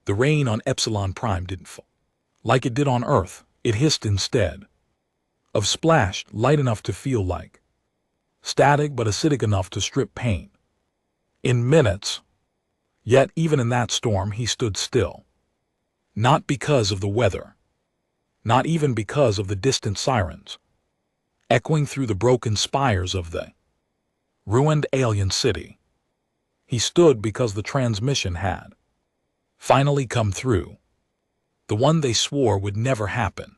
The rain on Epsilon Prime didn't fall. Like it did on Earth, it hissed instead. Of splashed, light enough to feel like static but acidic enough to strip pain. In minutes. Yet even in that storm he stood still. Not because of the weather. Not even because of the distant sirens, echoing through the broken spires of the ruined alien city. He stood because the transmission had finally come through. The one they swore would never happen.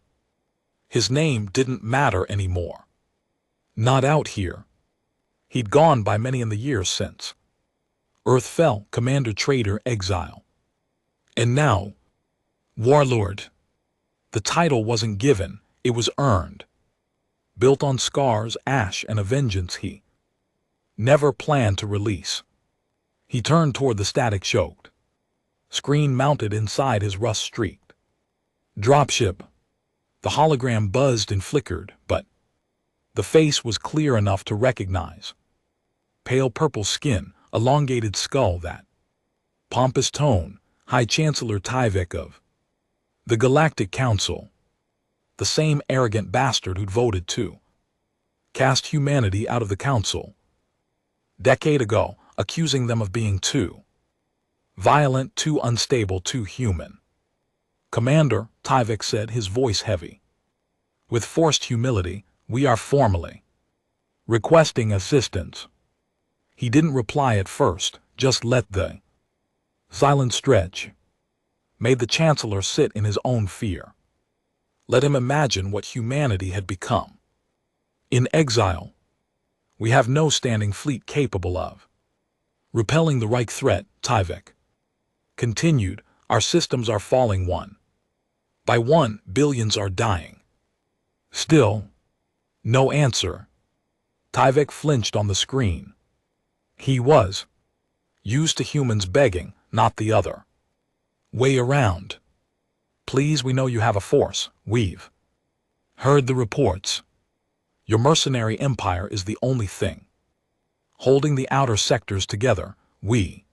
His name didn't matter anymore. Not out here. He'd gone by many in the years since Earth fell, Commander Trader Exile. And now, Warlord. The title wasn't given, it was earned. Built on scars, ash, and a vengeance he never planned to release. He turned toward the static-choked screen mounted inside his rust-streaked dropship. The hologram buzzed and flickered, but the face was clear enough to recognize. Pale purple skin, elongated skull, that pompous tone, High Chancellor Tyvek of the Galactic Council. The same arrogant bastard who'd voted to cast humanity out of the Council decade ago, accusing them of being too violent, too unstable, too human. Commander, Tyvek said, his voice heavy with forced humility, we are formally requesting assistance. He didn't reply at first, just let the silence stretch. Made the Chancellor sit in his own fear. Let him imagine what humanity had become. In exile, we have no standing fleet capable of repelling the Reich threat, Tyvek continued. Our systems are falling one by one, billions are dying. Still, no answer. Tyvek flinched on the screen. He was used to humans begging, not the other way around. Please, we know you have a force. We've heard the reports. Your mercenary empire is the only thing holding the outer sectors together. We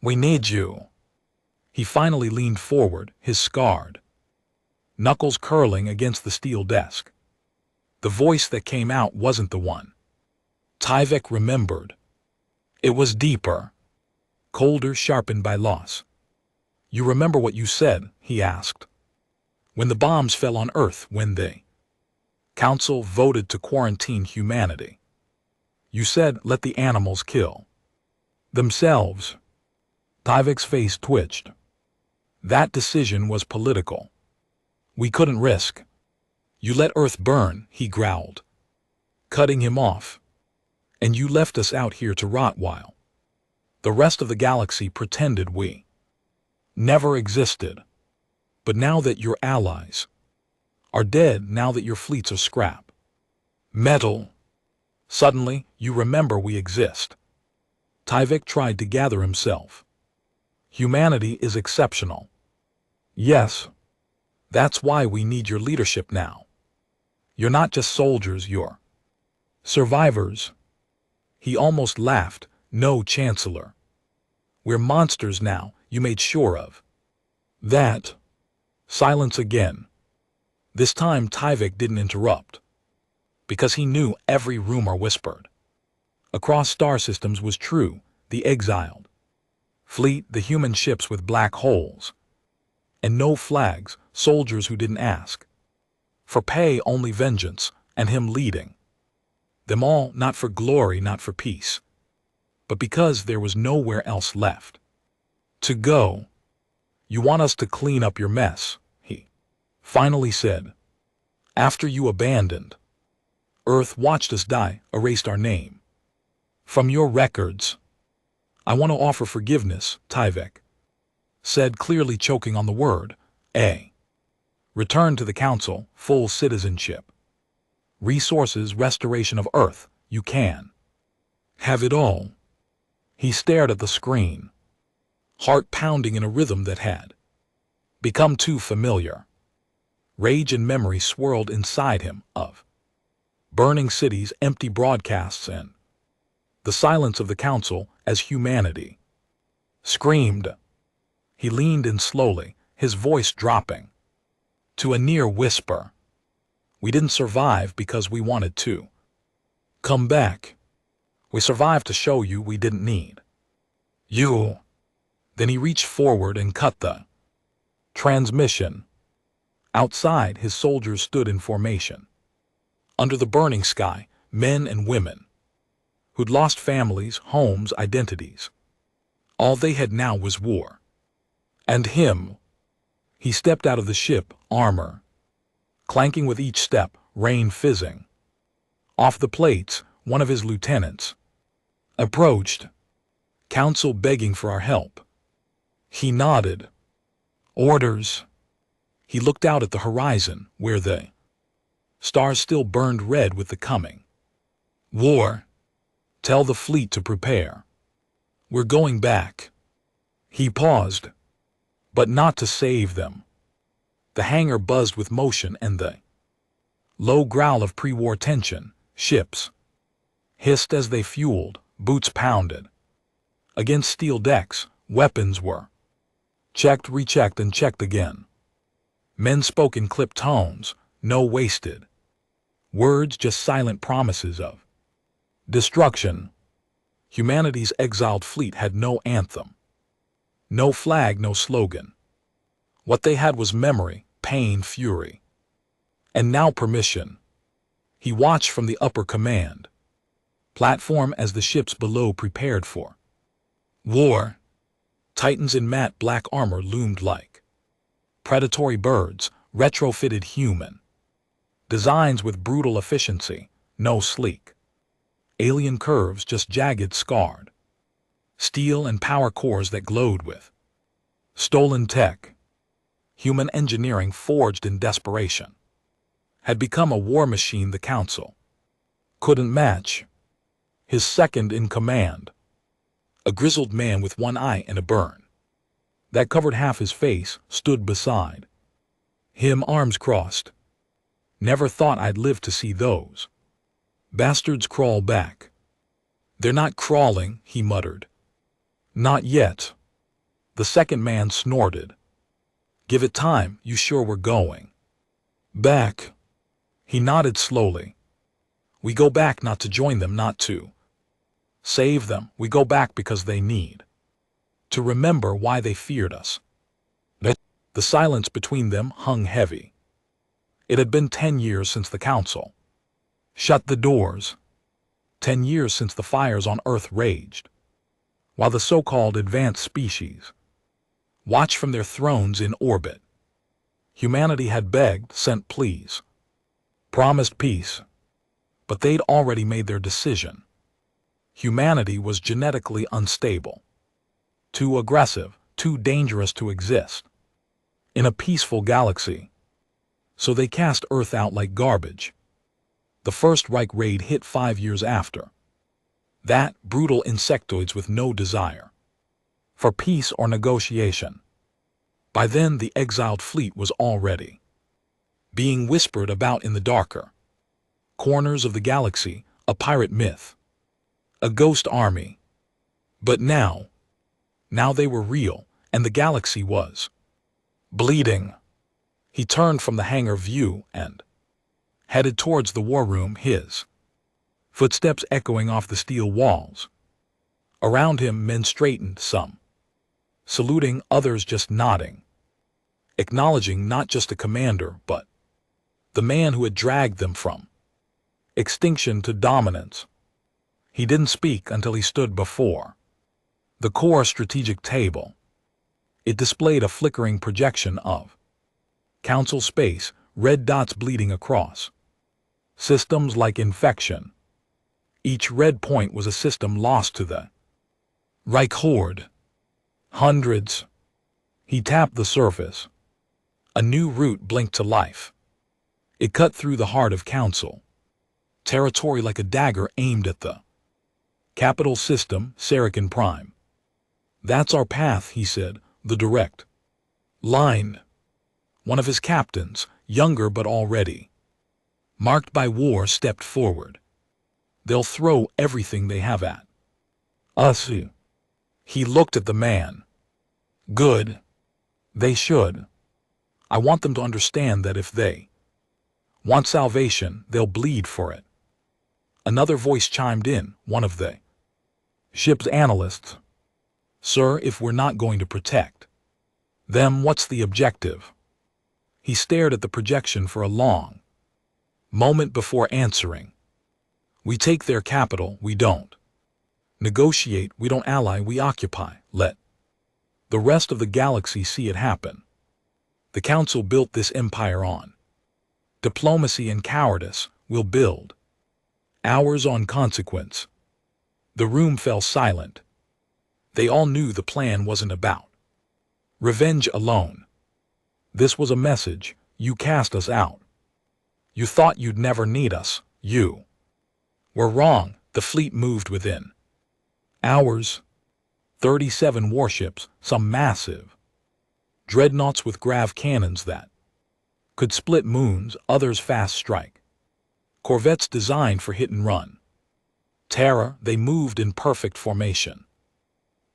need you. He finally leaned forward, his scarred knuckles curling against the steel desk. The voice that came out wasn't the one Tyvek remembered. It was deeper, colder, sharpened by loss. You remember what you said, he asked. When the bombs fell on Earth, when the Council voted to quarantine humanity. You said, let the animals kill themselves. Tyvek's face twitched. That decision was political. We couldn't risk. You let Earth burn, he growled, cutting him off. And you left us out here to rot while the rest of the galaxy pretended we never existed. But now that your allies are dead, now that your fleets are scrap metal, suddenly you remember we exist. Tyvek tried to gather himself. Humanity is exceptional. Yes. That's why we need your leadership now. You're not just soldiers, you're survivors. He almost laughed. No, Chancellor. We're monsters now, you made sure of that. Silence again. This time Tyvek didn't interrupt, because he knew every rumor whispered across star systems was true. The exiled fleet, the human ships with black holes, and no flags, soldiers who didn't ask for pay, only vengeance, and him leading them all, not for glory, not for peace, but because there was nowhere else left to go. You want us to clean up your mess, he finally said. After you abandoned Earth, watched us die, erased our name from your records. I want to offer forgiveness, Tyvek said, clearly choking on the word A. Return to the Council, full citizenship, resources, restoration of Earth. You can have it all. He stared at the screen, heart pounding in a rhythm that had become too familiar. Rage and memory swirled inside him of burning cities, empty broadcasts, and the silence of the Council as humanity screamed. He leaned in slowly, his voice dropping to a near whisper. We didn't survive because we wanted to. Come back. We survived to show you we didn't need you. Then he reached forward and cut the transmission. Outside, his soldiers stood in formation. Under the burning sky, men and women who'd lost families, homes, identities. All they had now was war. And him. He stepped out of the ship, armor clanking with each step, rain fizzing. Off the plates, one of his lieutenants approached, counsel begging for our help. He nodded. Orders. He looked out at the horizon, where the stars still burned red with the coming war. Tell the fleet to prepare. We're going back. He paused, but not to save them. The hangar buzzed with motion and the low growl of pre-war tension. Ships hissed as they fueled, boots pounded against steel decks, weapons were checked, rechecked, and checked again. Men spoke in clipped tones, no wasted words, just silent promises of destruction. Humanity's exiled fleet had no anthem, no flag, no slogan. What they had was memory, pain, fury, and now permission. He watched from the upper command platform as the ships below prepared for war. Titans in matte black armor loomed like predatory birds, retrofitted human designs with brutal efficiency, no sleek alien curves, just jagged, scarred steel and power cores that glowed with stolen tech. Human engineering, forged in desperation, had become a war machine the Council couldn't match. His second in command, a grizzled man with one eye and a burn that covered half his face, stood beside him, arms crossed. Never thought I'd live to see those bastards crawl back. They're not crawling, he muttered. Not yet. The second man snorted. Give it time, you sure we're going back? He nodded slowly. We go back not to join them, not to save them. We go back because they need to remember why they feared us. The silence between them hung heavy. It had been 10 years since the Council shut the doors. 10 years since the fires on Earth raged, while the so-called advanced species watched from their thrones in orbit. Humanity had begged, sent pleas, promised peace, but they'd already made their decision. Humanity was genetically unstable, too aggressive, too dangerous to exist in a peaceful galaxy. So they cast Earth out like garbage. The first Reich raid hit 5 years after that, brutal insectoids with no desire for peace or negotiation. By then, the exiled fleet was already being whispered about in the darker corners of the galaxy, a pirate myth, a ghost army. But now they were real, and the galaxy was bleeding. He turned from the hangar view and headed towards the war room, his footsteps echoing off the steel walls. Around him, men straightened, some saluting, others just nodding, acknowledging not just a commander, but the man who had dragged them from extinction to dominance. He didn't speak until he stood before the core strategic table. It displayed a flickering projection of Council space, red dots bleeding across systems like infection. Each red point was a system lost to the Reich horde. Hundreds. He tapped the surface. A new route blinked to life. It cut through the heart of Council territory like a dagger aimed at the capital system, Saracen Prime. That's our path, he said, the direct line. One of his captains, younger but already marked by war, stepped forward. They'll throw everything they have at us. He looked at the man. Good. They should. I want them to understand that if they want salvation, they'll bleed for it. Another voice chimed in, one of the ship's analysts. Sir, if we're not going to protect them, what's the objective? He stared at the projection for a long moment before answering. We take their capital, we don't negotiate, we don't ally, we occupy. Let the rest of the galaxy see it happen. The Council built this empire on diplomacy and cowardice. We'll build ours on consequence. The room fell silent. They all knew the plan wasn't about revenge alone. This was a message. You cast us out. You thought you'd never need us. You were wrong. The fleet moved within hours. 37 warships, some massive dreadnoughts with grav cannons that could split moons, others fast strike corvettes designed for hit and run terror. They moved in perfect formation,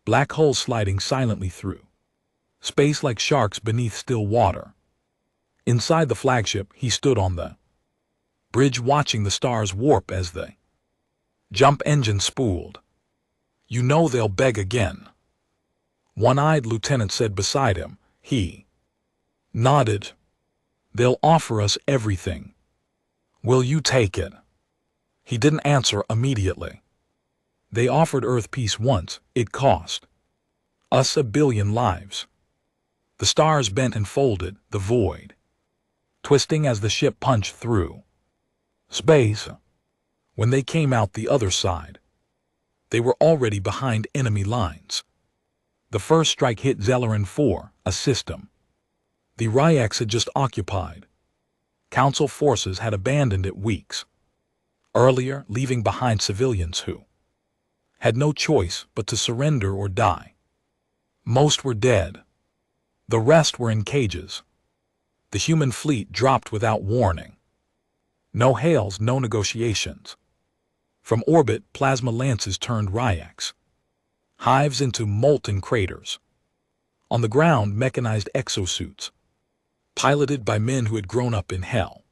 black holes sliding silently through space like sharks beneath still water. Inside the flagship, he stood on the bridge watching the stars warp as the jump engine spooled. You know they'll beg again, one-eyed lieutenant said beside him. He nodded. They'll offer us everything. Will you take it? He didn't answer immediately. They offered Earth peace once. It cost us 1 billion lives. The stars bent and folded, the void twisting as the ship punched through space. When they came out the other side, they were already behind enemy lines. The first strike hit Zelleran 4, a system the Ryax had just occupied. Council forces had abandoned it weeks earlier, leaving behind civilians who had no choice but to surrender or die. Most were dead. The rest were in cages. The human fleet dropped without warning. No hails, no negotiations. From orbit, plasma lances turned Ryax hives into molten craters. On the ground, mechanized exosuits, piloted by men who had grown up in hell,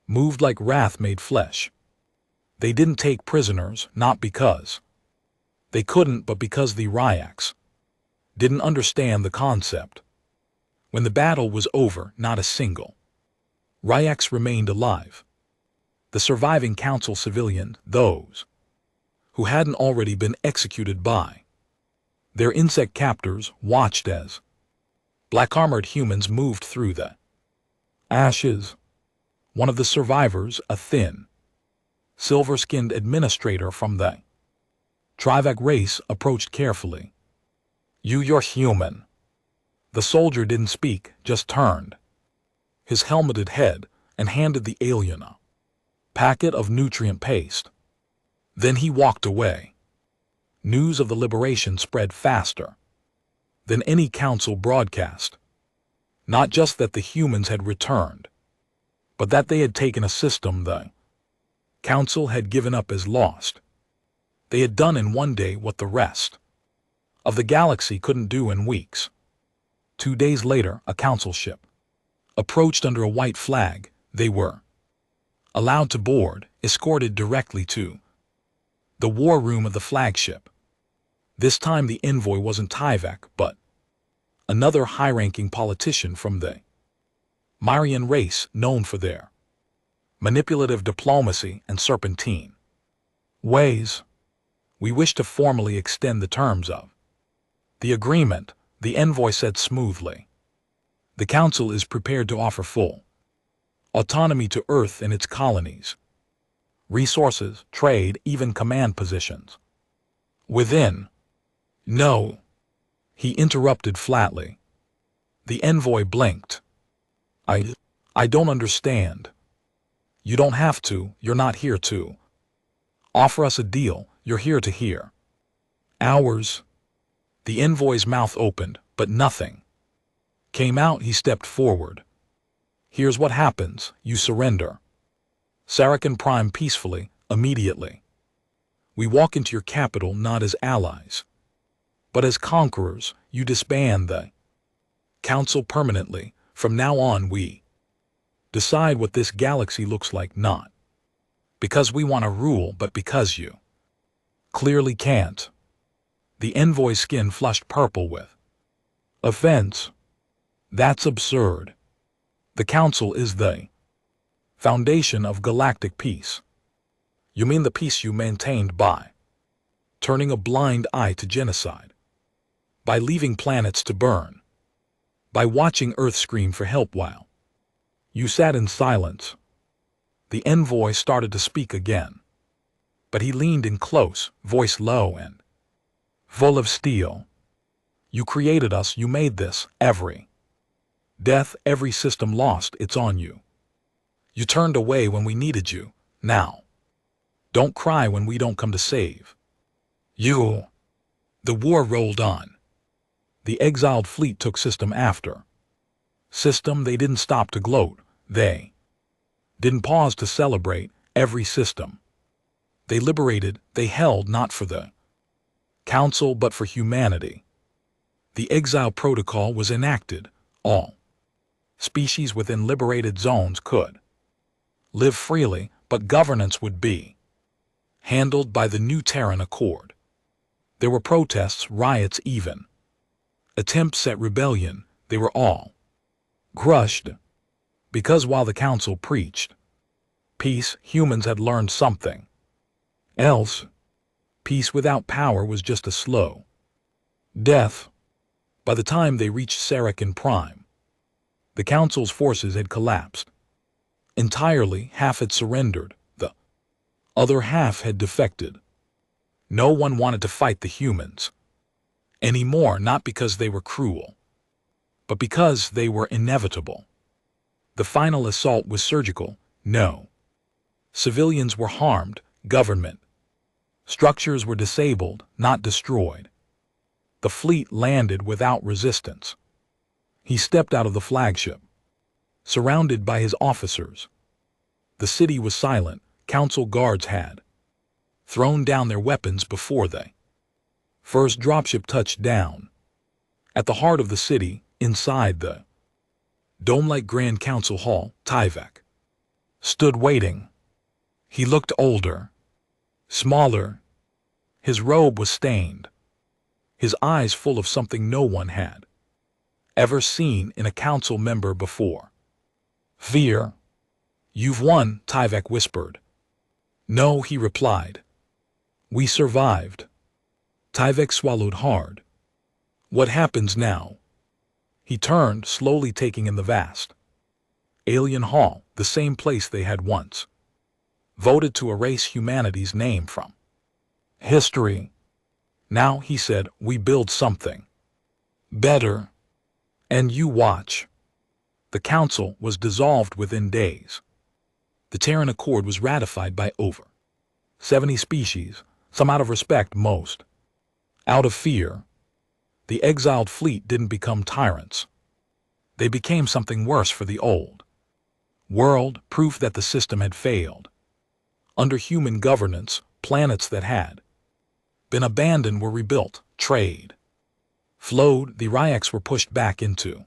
moved like wrath-made flesh. They didn't take prisoners, not because they couldn't, but because the Ryax didn't understand the concept. When the battle was over, not a single Ryax remained alive. The surviving Council civilians, those who hadn't already been executed by their insect captors, watched as black-armored humans moved through the ashes. One of the survivors, a thin, silver-skinned administrator from the Trivac race, approached carefully. You're human. The soldier didn't speak, just turned his helmeted head and handed the alien a packet of nutrient paste. Then he walked away. News of the liberation spread faster than any council broadcast. Not just that the humans had returned, but that they had taken a system the council had given up as lost. They had done in one day what the rest of the galaxy couldn't do in weeks. 2 days later, a council ship approached under a white flag. They were allowed to board, escorted directly to the war room of the flagship. This time the envoy wasn't Tyvek, but another high-ranking politician from the Marian race, known for their manipulative diplomacy and serpentine ways. We wish to formally extend the terms of the agreement, the envoy said smoothly. The Council is prepared to offer full autonomy to Earth and its colonies, resources, trade, even command positions. Within. No, he interrupted flatly. The envoy blinked. I don't understand. You don't have to, you're not here to offer us a deal, you're here to hear ours. The envoy's mouth opened, but nothing came out. He stepped forward. Here's what happens, you surrender. Saracen Prime peacefully, immediately. We walk into your capital not as allies, but as conquerors. You disband the Council permanently. From now on we decide what this galaxy looks like, not because we want to rule, but because you clearly can't. The envoy's skin flushed purple with offense. That's absurd. The Council is the foundation of galactic peace. You mean the peace you maintained by turning a blind eye to genocide, by leaving planets to burn, by watching Earth scream for help while you sat in silence? The envoy started to speak again, but he leaned in close, voice low and full of steel. You created us, you made this, every death, every system lost, it's on you. You turned away when we needed you. Now, don't cry when we don't come to save you. The war rolled on. The exiled fleet took system after system. They didn't stop to gloat. They didn't pause to celebrate every system. They liberated, they held not for the Council but for humanity. The exile protocol was enacted. All species within liberated zones could live freely, but governance would be handled by the new Terran Accord. There were protests, riots, even attempts at rebellion. They were all crushed, because while the Council preached peace, humans had learned something else. Peace without power was just a slow death. By the time they reached Saracen Prime, the Council's forces had collapsed entirely. Half had surrendered, the other half had defected. No one wanted to fight the humans anymore, not because they were cruel, but because they were inevitable. The final assault was surgical. No civilians were harmed. Government structures were disabled, not destroyed. The fleet landed without resistance. He stepped out of the flagship, surrounded by his officers. The city was silent. Council guards had thrown down their weapons before the first dropship touched down. At the heart of the city, inside the dome-like Grand Council Hall, Tyvek stood waiting. He looked older, smaller. His robe was stained, his eyes full of something no one had ever seen in a council member before. Fear. You've won, Tyvek whispered. No, he replied. We survived. Tyvek swallowed hard. What happens now? He turned, slowly taking in the vast alien hall, the same place they had once voted to erase humanity's name from history. Now, he said, we build something better. And you watch. The Council was dissolved within days. The Terran Accord was ratified by over 70 species, some out of respect, most out of fear. The exiled fleet didn't become tyrants. They became something worse for the old world, proof that the system had failed. Under human governance, planets that had been abandoned were rebuilt. Trade flowed. The Ryaks were pushed back into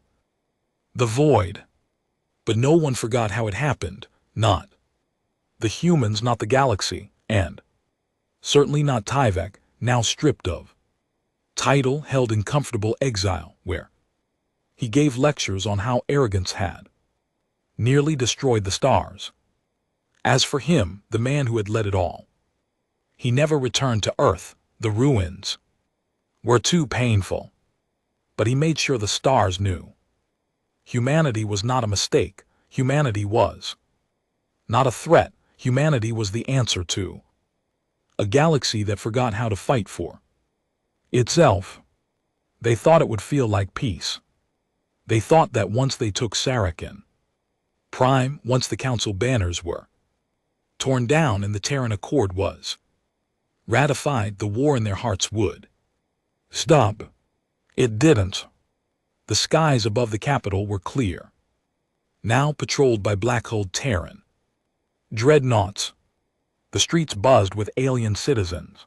the void. But no one forgot how it happened. Not the humans, not the galaxy, and certainly not Tyvek, now stripped of title, held in comfortable exile, where he gave lectures on how arrogance had nearly destroyed the stars. As for him, the man who had led it all, he never returned to Earth. The ruins were too painful. But he made sure the stars knew. Humanity was not a mistake. Humanity was not a threat. Humanity was the answer to a galaxy that forgot how to fight for itself. They thought it would feel like peace. They thought that once they took Saracen Prime, once the Council banners were torn down and the Terran Accord was ratified, the war in their hearts would stop. It didn't. The skies above the capital were clear, now patrolled by black-hulled Terran dreadnoughts. The streets buzzed with alien citizens,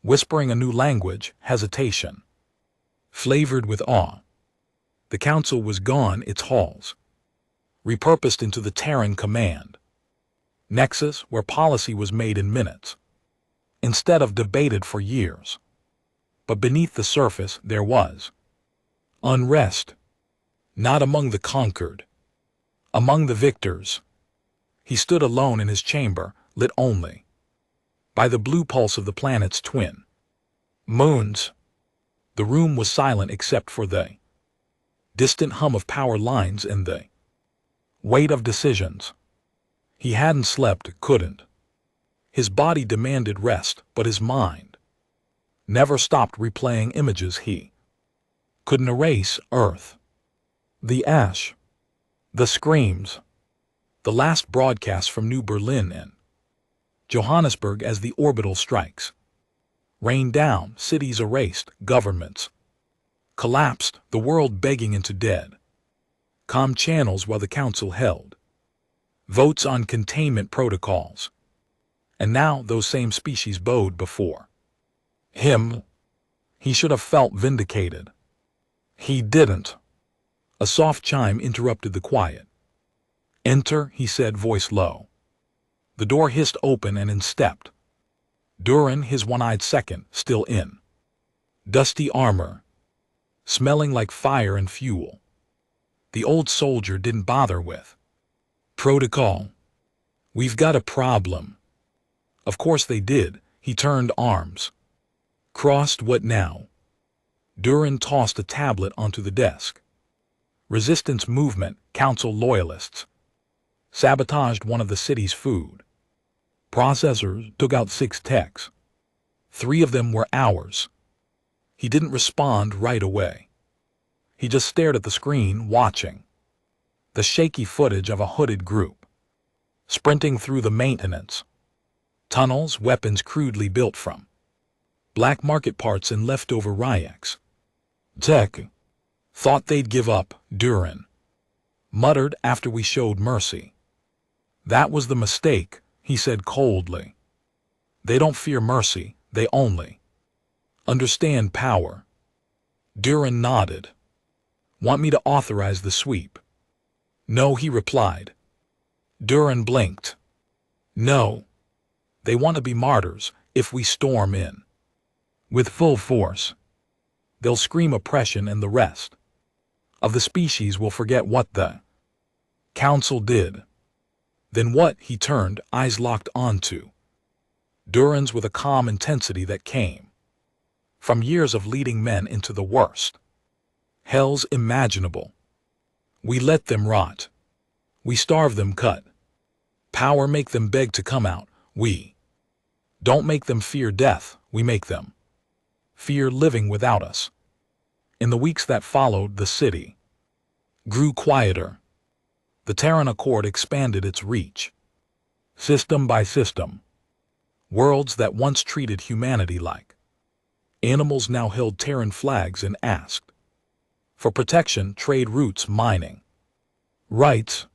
whispering a new language, hesitation flavored with awe. The council was gone, its halls repurposed into the Terran Command Nexus, where policy was made in minutes, instead of debated for years. But beneath the surface there was unrest, not among the conquered, among the victors. He stood alone in his chamber, lit only by the blue pulse of the planet's twin moons. The room was silent except for the distant hum of power lines and the weight of decisions. He hadn't slept, couldn't. His body demanded rest, but his mind never stopped replaying images he couldn't erase. Earth, the ash, the screams, the last broadcast from New Berlin and Johannesburg as the orbital strikes rained down, cities erased, governments collapsed, the world begging into dead calm channels while the council held votes on containment protocols. And now those same species bowed before him. He should have felt vindicated. He didn't. A soft chime interrupted the quiet. "Enter," he said, voice low. The door hissed open and in stepped Durin, his one-eyed second, still in dusty armor, smelling like fire and fuel. The old soldier didn't bother with protocol. "We've got a problem." Of course they did. He turned arms crossed. "What now?" Durin tossed a tablet onto the desk. "Resistance movement, council loyalists sabotaged one of the city's food processors, took out 6 techs. 3 of them were ours." He didn't respond right away. He just stared at the screen, watching the shaky footage of a hooded group sprinting through the maintenance tunnels, weapons crudely built from black market parts and leftover Ryx tech. "Thought they'd give up," Durin muttered after we showed mercy. "That was the mistake," he said coldly. "They don't fear mercy, they only understand power." Durin nodded. "Want me to authorize the sweep?" "No," he replied. Durin blinked. "No. They want to be martyrs. If we storm in with full force, they'll scream oppression and the rest of the species will forget what the council did." "Then what?" He turned, eyes locked onto Durin's with a calm intensity that came from years of leading men into the worst hells imaginable. "We let them rot. We starve them, cut power, make them beg to come out. We don't make them fear death, we make them fear living without us." In the weeks that followed, the city grew quieter. The Terran Accord expanded its reach, system by system. Worlds that once treated humanity like animals now held Terran flags and asked for protection, trade routes, mining rights.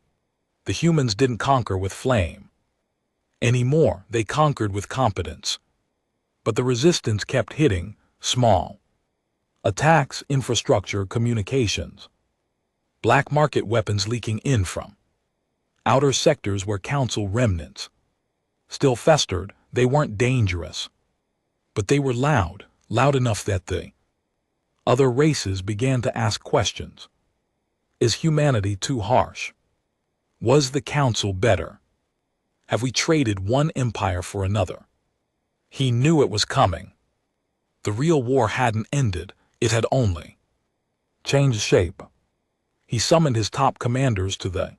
The humans didn't conquer with flame anymore, they conquered with competence. But the resistance kept hitting small attacks, infrastructure, communications, black market weapons leaking in from outer sectors where council remnants still festered. They weren't dangerous, but they were loud enough that the other races began to ask questions. Is humanity too harsh? Was the council better? Have we traded one empire for another? He knew it was coming. The real war hadn't ended, it had only changed shape. He summoned his top commanders to the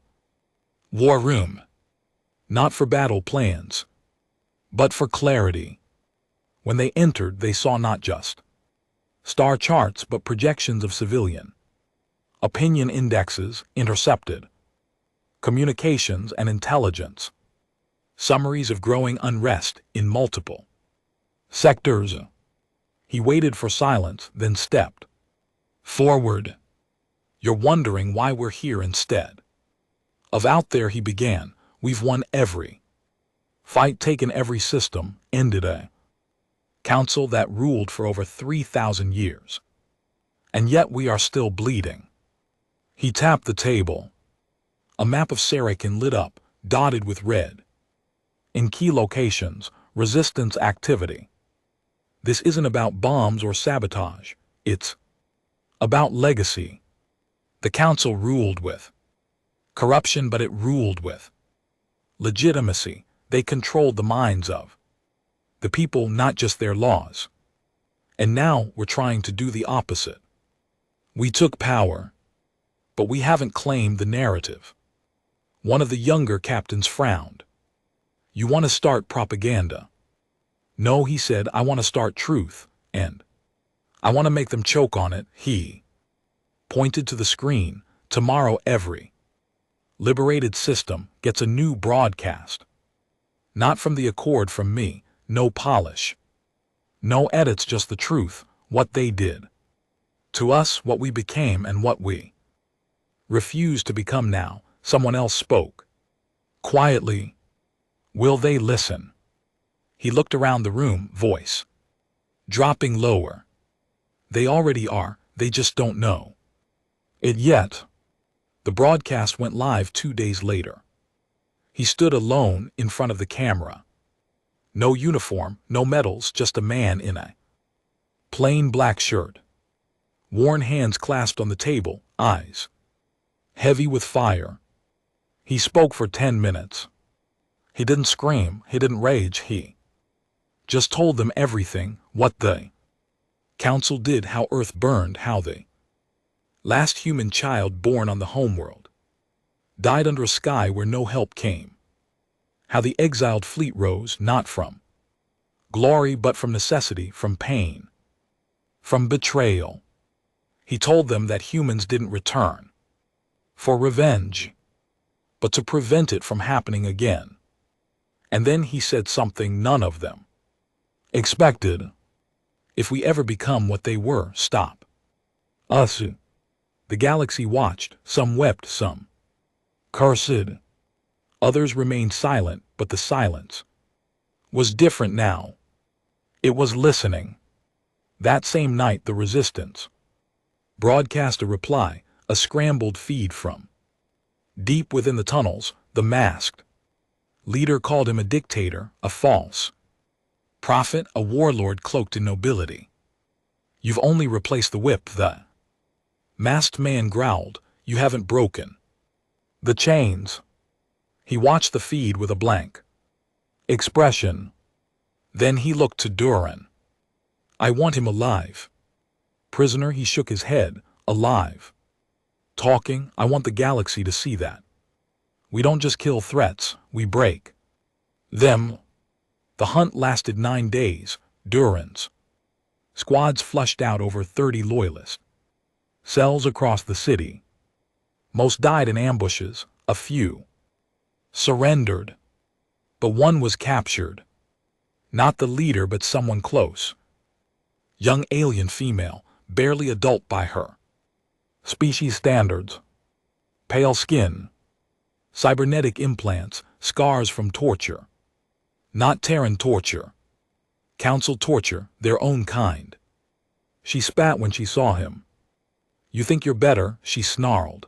war room, not for battle plans, but for clarity. When they entered, they saw not just star charts, but projections of civilian opinion indexes, intercepted communications and intelligence, summaries of growing unrest in multiple sectors. He waited for silence, then stepped forward. "You're wondering why we're here instead of out there," he began. "We've won every fight, taken every system, ended a council that ruled for over 3,000 years. And yet we are still bleeding. He tapped the table. A map of Sarakin lit up, dotted with red. In key locations, resistance activity. This isn't about bombs or sabotage. It's about legacy. The council ruled with corruption, but it ruled with legitimacy. They controlled the minds of the people, not just their laws. And now we're trying to do the opposite. We took power, but we haven't claimed the narrative. One of the younger captains frowned. You want to start propaganda? No, he said, I want to start truth, and I want to make them choke on it. He pointed to the screen. Tomorrow every liberated system gets a new broadcast. Not from the Accord, from me. No polish. No edits, just the truth, what they did to us, what we became, and what we refuse to become now. Someone else spoke. Quietly. Will they listen? He looked around the room, voice dropping lower. They already are, they just don't know it yet. The broadcast went live 2 days later. He stood alone in front of the camera. No uniform, no medals, just a man in a plain black shirt. Worn hands clasped on the table, eyes heavy with fire. He spoke for 10 minutes. He didn't scream, he didn't rage, he just told them everything, what the council did, how Earth burned, how the last human child born on the homeworld died under a sky where no help came, how the exiled fleet rose not from glory but from necessity, from pain, from betrayal. He told them that humans didn't return for revenge, but to prevent it from happening again. And then he said something none of them expected. If we ever become what they were, stop us. The galaxy watched, some wept, some cursed. Others remained silent, but the silence was different now. It was listening. That same night, the resistance broadcast a reply, a scrambled feed from deep within the tunnels. The masked leader called him a dictator, a false prophet, a warlord cloaked in nobility. You've only replaced the whip, the masked man growled. You haven't broken the chains. He watched the feed with a blank expression. Then he looked to Duran. I want him alive. Prisoner, he shook his head. Alive. Talking, I want the galaxy to see that. We don't just kill threats, we break them. The hunt lasted 9 days. Duran's squads flushed out over 30 loyalist cells across the city. Most died in ambushes, a few surrendered, but one was captured. Not the leader, but someone close. Young alien female, barely adult by her species standards. Pale skin, cybernetic implants, scars from torture. Not Terran torture. Council torture, their own kind. She spat when she saw him. You think you're better, she snarled.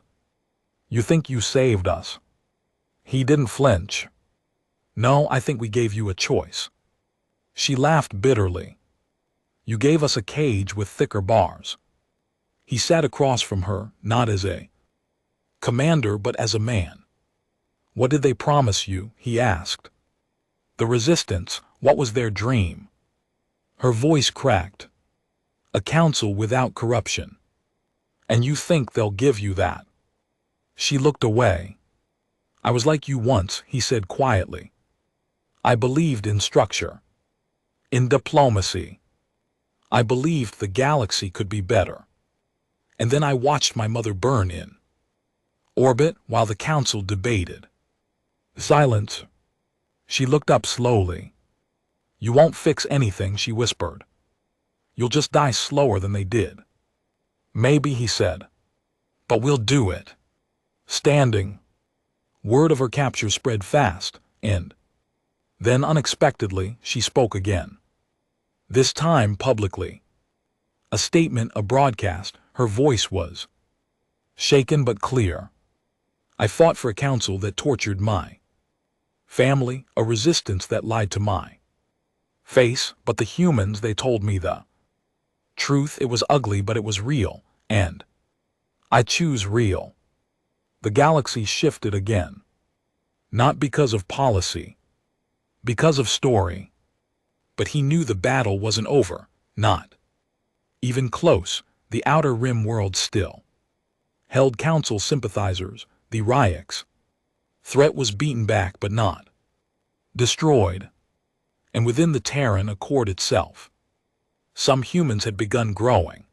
You think you saved us. He didn't flinch. No, I think we gave you a choice. She laughed bitterly. You gave us a cage with thicker bars. He sat across from her, not as a commander but as a man. What did they promise you? He asked. The resistance, what was their dream? Her voice cracked. A council without corruption. And you think they'll give you that? She looked away. I was like you once, he said quietly. I believed in structure, in diplomacy. I believed the galaxy could be better. And then I watched my mother burn in orbit while the council debated. Silence. She looked up slowly. You won't fix anything, she whispered. You'll just die slower than they did. Maybe, he said. But we'll do it. Standing. Word of her capture spread fast, and then unexpectedly she spoke again. This time publicly. A statement, a broadcast, her voice was Shaken but clear. I fought for a council that tortured my family, a resistance that lied to my face, but the humans, they told me the truth. It was ugly, but it was real, and I choose real. The galaxy shifted again. Not because of policy, because of story. But he knew the battle wasn't over, not even close. The Outer Rim world still held council sympathizers, the Ryaks. Threat was beaten back but not destroyed. And within the Terran Accord itself, some humans had begun growing,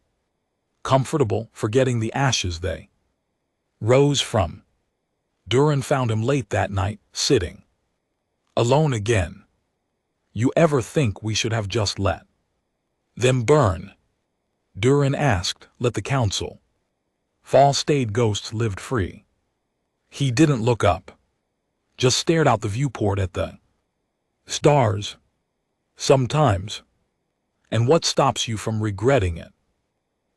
comfortable, forgetting the ashes they rose from. Duran found him late that night, sitting alone again. You ever think we should have just let them burn? Duran asked. Let the council fall. Stayed ghosts lived free. He didn't look up, just stared out the viewport at the stars. Sometimes. And what stops you from regretting it?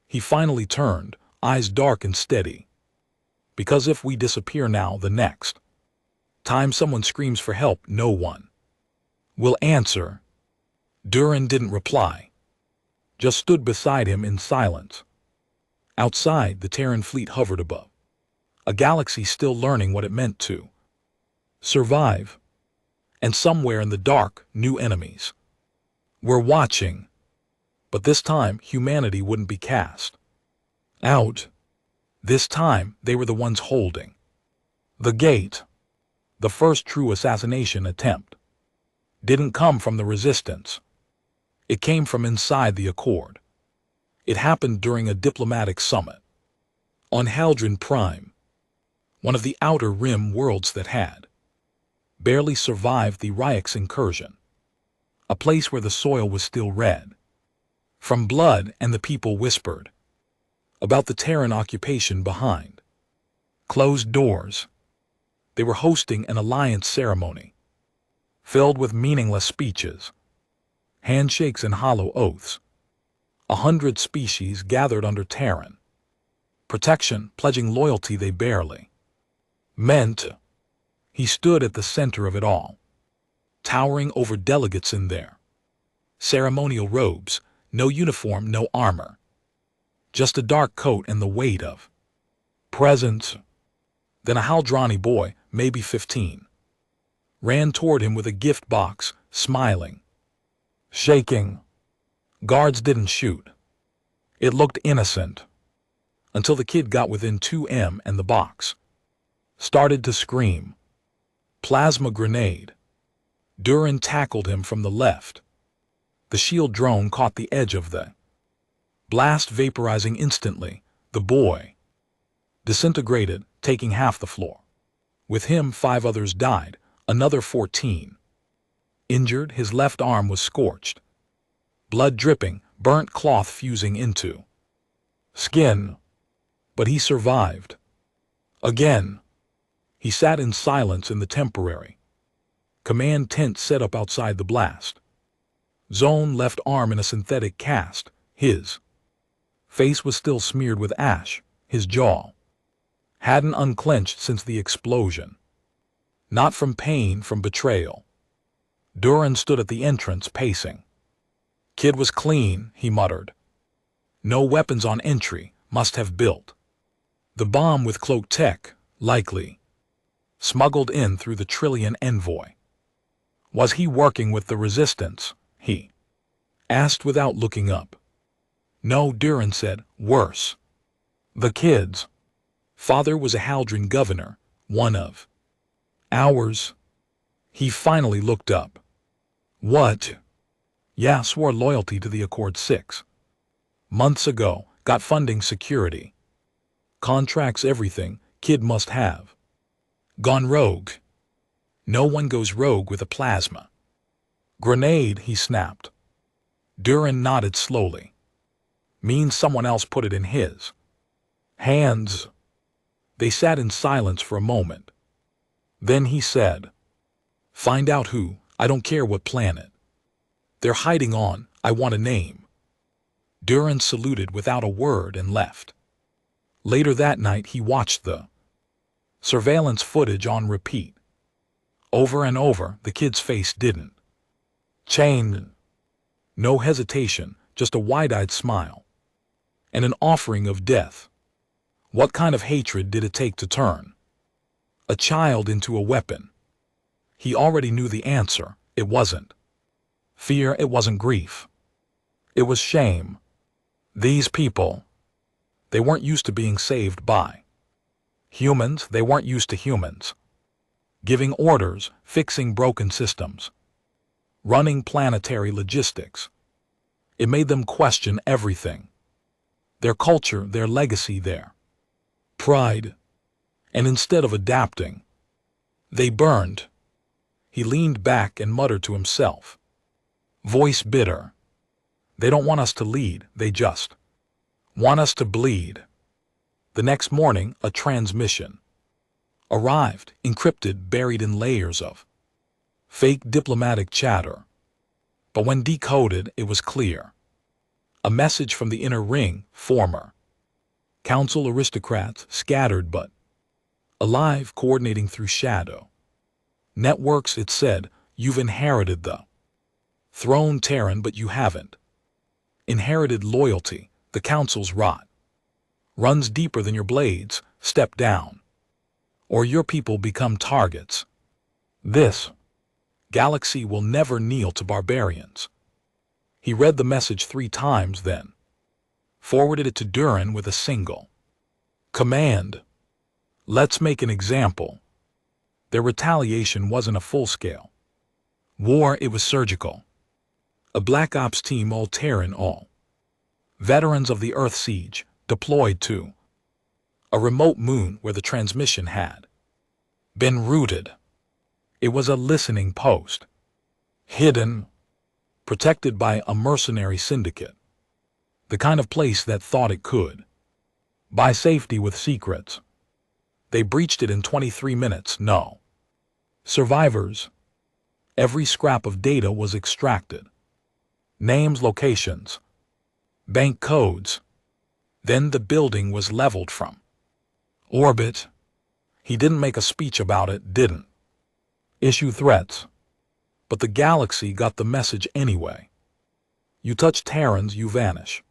He finally turned, eyes dark and steady. Because if we disappear now, the next time someone screams for help, no one will answer. Duran didn't reply, just stood beside him in silence. Outside, the Terran fleet hovered above, a galaxy still learning what it meant to survive. And somewhere in the dark, new enemies were watching. But this time, humanity wouldn't be cast out. This time, they were the ones holding the gate. The first true assassination attempt didn't come from the resistance. It came from inside the Accord. It happened during a diplomatic summit on Haldron Prime, one of the Outer Rim worlds that had barely survived the Ryak's incursion, a place where the soil was still red from blood, and the people whispered about the Terran occupation behind closed doors. They were hosting an alliance ceremony filled with meaningless speeches, handshakes and hollow oaths. 100 species gathered under Terran protection, pledging loyalty they barely meant. He stood at the center of it all, towering over delegates in their ceremonial robes, no uniform, no armor, just a dark coat and the weight of presence. Then a Haldrani boy, maybe 15, ran toward him with a gift box, smiling, shaking. Guards didn't shoot. It looked innocent, until the kid got within 2 m and the box started to scream. Plasma grenade. Duran tackled him from the left. The shield drone caught the edge of the blast, vaporizing instantly. The boy disintegrated, taking half the floor. With him, 5 others died, another 14 injured. His left arm was scorched, blood dripping, burnt cloth fusing into skin. But he survived. Again. He sat in silence in the temporary command tent set up outside the blast zone, left arm in a synthetic cast. His face was still smeared with ash. His jaw hadn't unclenched since the explosion. Not from pain, from betrayal. Duran stood at the entrance, pacing. Kid was clean, he muttered. No weapons on entry, must have built the bomb with cloak tech, likely smuggled in through the Trillion envoy. Was he working with the resistance? He asked without looking up. No, Duran said. Worse. The kid's father was a Haldron governor, one of ours. He finally looked up. What? Yeah, swore loyalty to the Accord 6 months ago, got funding, security contracts, everything. Kid must have gone rogue. No one goes rogue with a plasma grenade, he snapped. Duran nodded slowly. Means someone else put it in his hands. They sat in silence for a moment. Then he said, find out who. I don't care what planet they're hiding on. I want a name. Duran saluted without a word and left. Later that night, he watched the surveillance footage on repeat. Over and over, the kid's face didn't change. No hesitation, just a wide-eyed smile. And an offering of death. What kind of hatred did it take to turn a child into a weapon? He already knew the answer. It wasn't fear, it wasn't grief. It was shame. These people, they weren't used to being saved by humans, they weren't used to humans. Giving orders, fixing broken systems, running planetary logistics. It made them question everything. Their culture, their legacy, their pride. And instead of adapting, they burned. He leaned back and muttered to himself, voice bitter. They don't want us to lead, they just want us to bleed. The next morning, a transmission arrived, encrypted, buried in layers of fake diplomatic chatter. But when decoded, it was clear. A message from the inner ring, former council aristocrats, scattered but alive, coordinating through shadow networks. It said, you've inherited the throne, Terran, but you haven't inherited loyalty. The council's rot runs deeper than your blades. Step down, or your people become targets. This galaxy will never kneel to barbarians. He read the message 3 times, then forwarded it to Durin with a single command. Let's make an example. Their retaliation wasn't a full-scale war, it was surgical. A Black Ops team, all Terran, all veterans of the Earth siege, deployed to a remote moon where the transmission had been rooted. It was a listening post, hidden, protected by a mercenary syndicate, the kind of place that thought it could buy safety with secrets. They breached it in 23 minutes, no survivors. Every scrap of data was extracted. Names, locations, bank codes. Then the building was leveled from orbit. He didn't make a speech about it, didn't issue threats. But the galaxy got the message anyway. You touch Terrans, you vanish.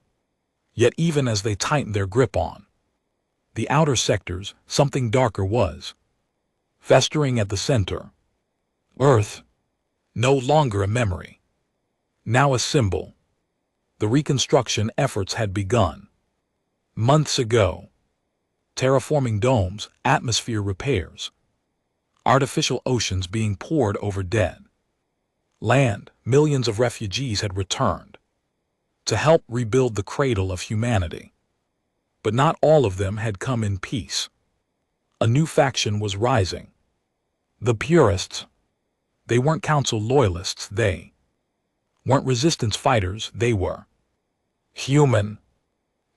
Yet even as they tightened their grip on the outer sectors, something darker was festering at the center. Earth, no longer a memory, now a symbol. The reconstruction efforts had begun months ago. Terraforming domes, atmosphere repairs, artificial oceans being poured over dead land. Millions of refugees had returned to help rebuild the cradle of humanity. But not all of them had come in peace. A new faction was rising. The purists. They weren't council loyalists, they weren't resistance fighters, they were human.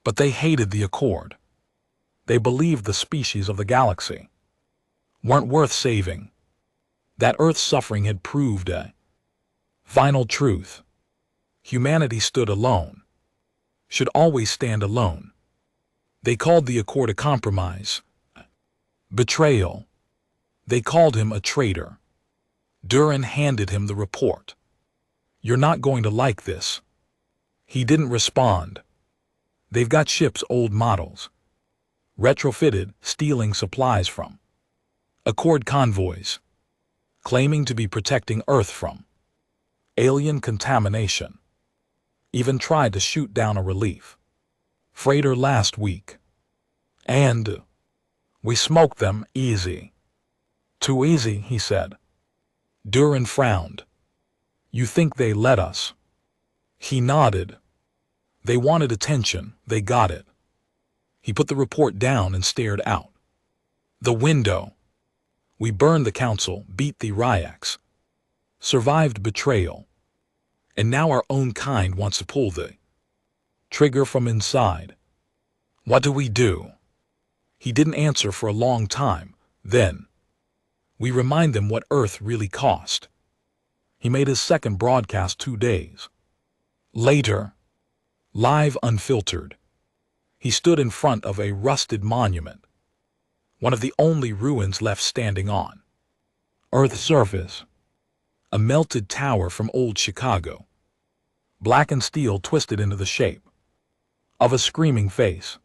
But they hated the Accord. They believed the species of the galaxy weren't worth saving. That Earth's suffering had proved a final truth. Humanity stood alone, should always stand alone. They called the Accord a compromise, betrayal. They called him a traitor. Durin handed him the report. You're not going to like this. He didn't respond. They've got ships, old models, retrofitted, stealing supplies from Accord convoys, claiming to be protecting Earth from alien contamination. Even tried to shoot down a relief freighter last week. And we smoked them easy. Too easy, he said. Durin frowned. You think they let us? He nodded. They wanted attention, they got it. He put the report down and stared out the window. We burned the council, beat the Ryaks, survived betrayal. And now our own kind wants to pull the trigger from inside. What do we do? He didn't answer for a long time. Then we remind them what Earth really cost. He made his second broadcast 2 days later, live, unfiltered. He stood in front of a rusted monument, one of the only ruins left standing on Earth's surface. A melted tower from old Chicago, blackened steel twisted into the shape of a screaming face.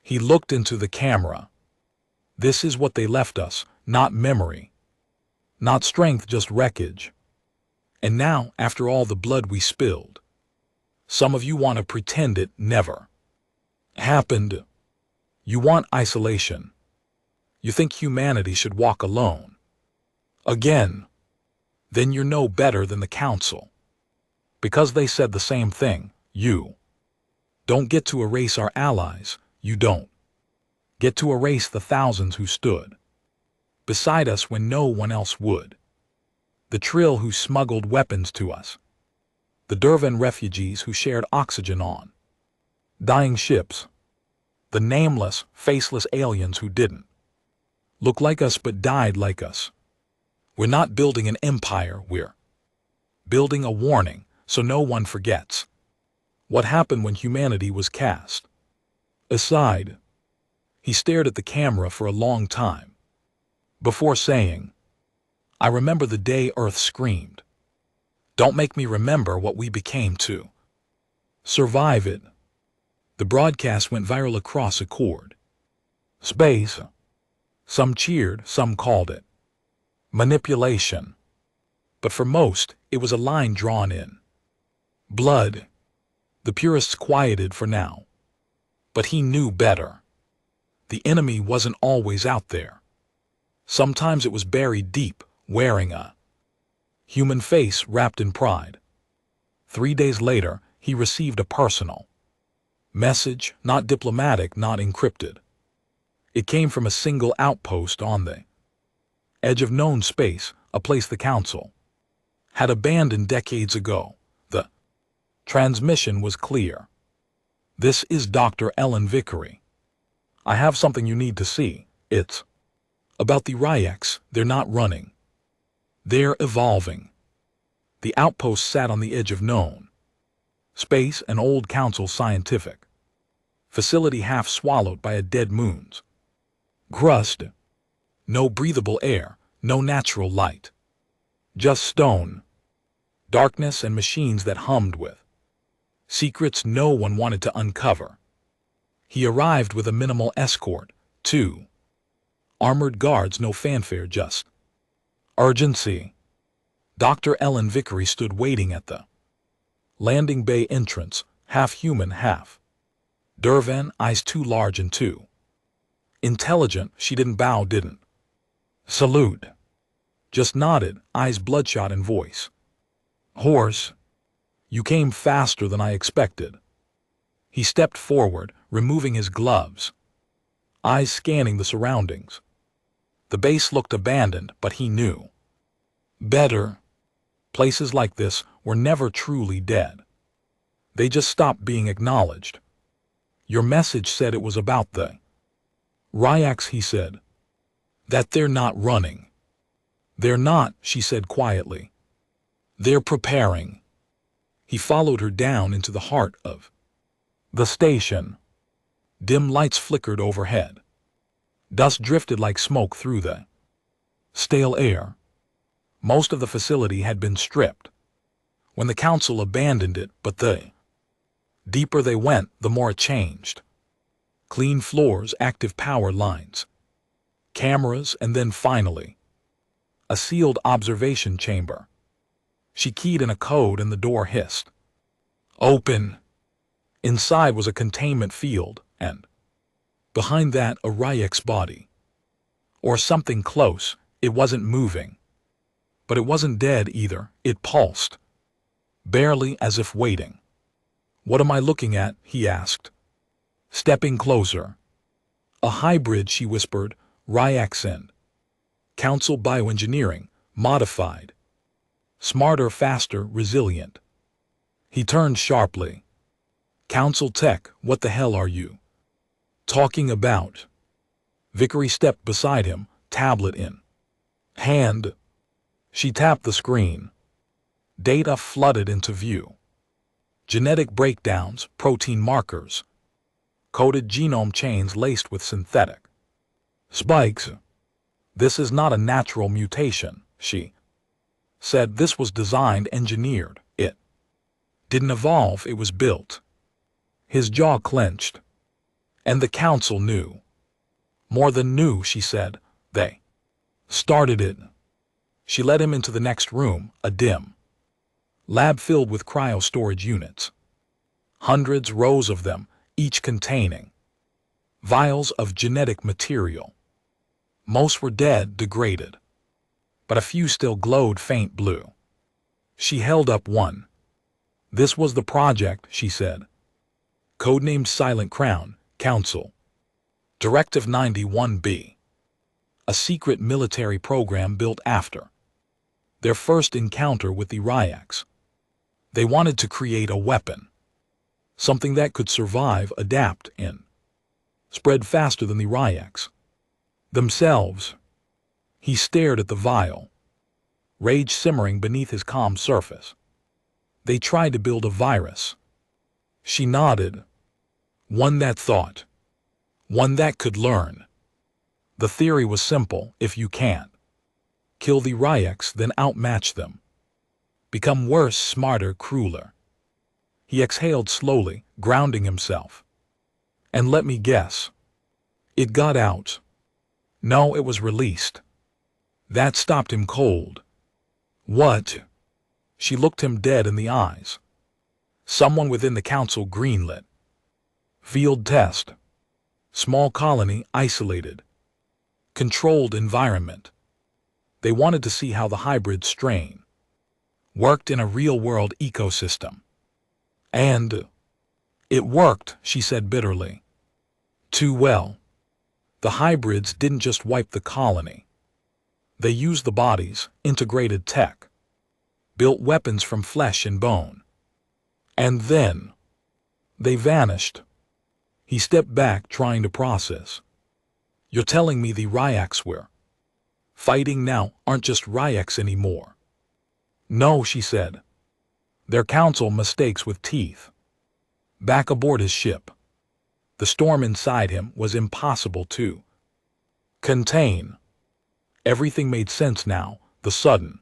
He looked into the camera. This is what they left us, not memory, not strength, just wreckage. And now, after all the blood we spilled, some of you want to pretend it never happened. You want isolation. You think humanity should walk alone. Again. Then you're no better than the council. Because they said the same thing, you don't get to erase our allies, you don't get to erase the thousands who stood beside us when no one else would. The Trill who smuggled weapons to us. The Dervan refugees who shared oxygen on dying ships. The nameless, faceless aliens who didn't look like us but died like us. We're not building an empire, we're building a warning so no one forgets what happened when humanity was cast aside. He stared at the camera for a long time before saying, I remember the day Earth screamed. Don't make me remember what we became to survive it. The broadcast went viral across a cord. Space. Some cheered, some called it manipulation. But for most, it was a line drawn in blood. The purists quieted for now. But he knew better. The enemy wasn't always out there. Sometimes it was buried deep, wearing a human face wrapped in pride. 3 days later, he received a personal message, not diplomatic, not encrypted. It came from a single outpost on the edge of known space, a place the council had abandoned decades ago. The transmission was clear. This is Dr. Ellen Vickery. I have something you need to see. It's about the Ryeks. They're not running. They're evolving. The outpost sat on the edge of known space, an old council scientific facility half swallowed by a dead moon's crust. No breathable air, no natural light. Just stone, darkness, and machines that hummed with secrets no one wanted to uncover. He arrived with a minimal escort, 2 armored guards, no fanfare, just urgency. Dr. Ellen Vickery stood waiting at the landing bay entrance, half human, half Dervan, eyes too large and too intelligent. She didn't bow, didn't salute, just nodded, eyes bloodshot and voice hoarse. You came faster than I expected. He stepped forward, removing his gloves, eyes scanning the surroundings. The base looked abandoned, but he knew better. Places like this were never truly dead. They just stopped being acknowledged. Your message said it was about the Ryeks, he said. That they're not running. They're not, she said quietly. They're preparing. He followed her down into the heart of the station. Dim lights flickered overhead. Dust drifted like smoke through the stale air. Most of the facility had been stripped when the council abandoned it, but the deeper they went, the more it changed. Clean floors, active power lines, cameras, and then finally, a sealed observation chamber. She keyed in a code and the door hissed open. Inside was a containment field, and behind that a Ryek's body. Or something close. It wasn't moving. But it wasn't dead either. It pulsed, barely, as if waiting. What am I looking at? He asked, stepping closer. A hybrid, she whispered, Ryeks and Council bioengineering, modified. Smarter, faster, resilient. He turned sharply. Council tech, what the hell are you talking about? Vickery stepped beside him, tablet in hand. She tapped the screen. Data flooded into view. Genetic breakdowns, protein markers, Coded genome chains laced with synthetic spikes. This is not a natural mutation, she said. This was designed, engineered. It didn't evolve, it was built. His jaw clenched. And the council knew. More than knew, she said. They started it. She led him into the next room, a dim lab filled with cryo-storage units. Hundreds, rows of them, each containing vials of genetic material. Most were dead, degraded, but a few still glowed faint blue. She held up one. This was the project, she said. Codenamed Silent Crown, Council. Directive 91B. A secret military program built after their first encounter with the Ryaks. They wanted to create a weapon. Something that could survive, adapt, and spread faster than the Ryaks themselves. He stared at the vial, rage simmering beneath his calm surface. They tried to build a virus. She nodded. One that thought. One that could learn. The theory was simple: if you can't kill the Ryaks, then outmatch them. Become worse, smarter, crueler. He exhaled slowly, grounding himself. And let me guess. It got out. No, it was released. That stopped him cold. What? She looked him dead in the eyes. Someone within the council greenlit. Field test. Small colony, isolated. Controlled environment. They wanted to see how the hybrid strain worked in a real-world ecosystem. And it worked, she said bitterly. Too well. The hybrids didn't just wipe the colony. They used the bodies, integrated tech, built weapons from flesh and bone. And then they vanished. He stepped back, trying to process. You're telling me the Ryaks we're fighting now aren't just Ryaks anymore? No, she said. Their council mistakes with teeth. Back aboard his ship. The storm inside him was impossible to contain. Everything made sense now. The sudden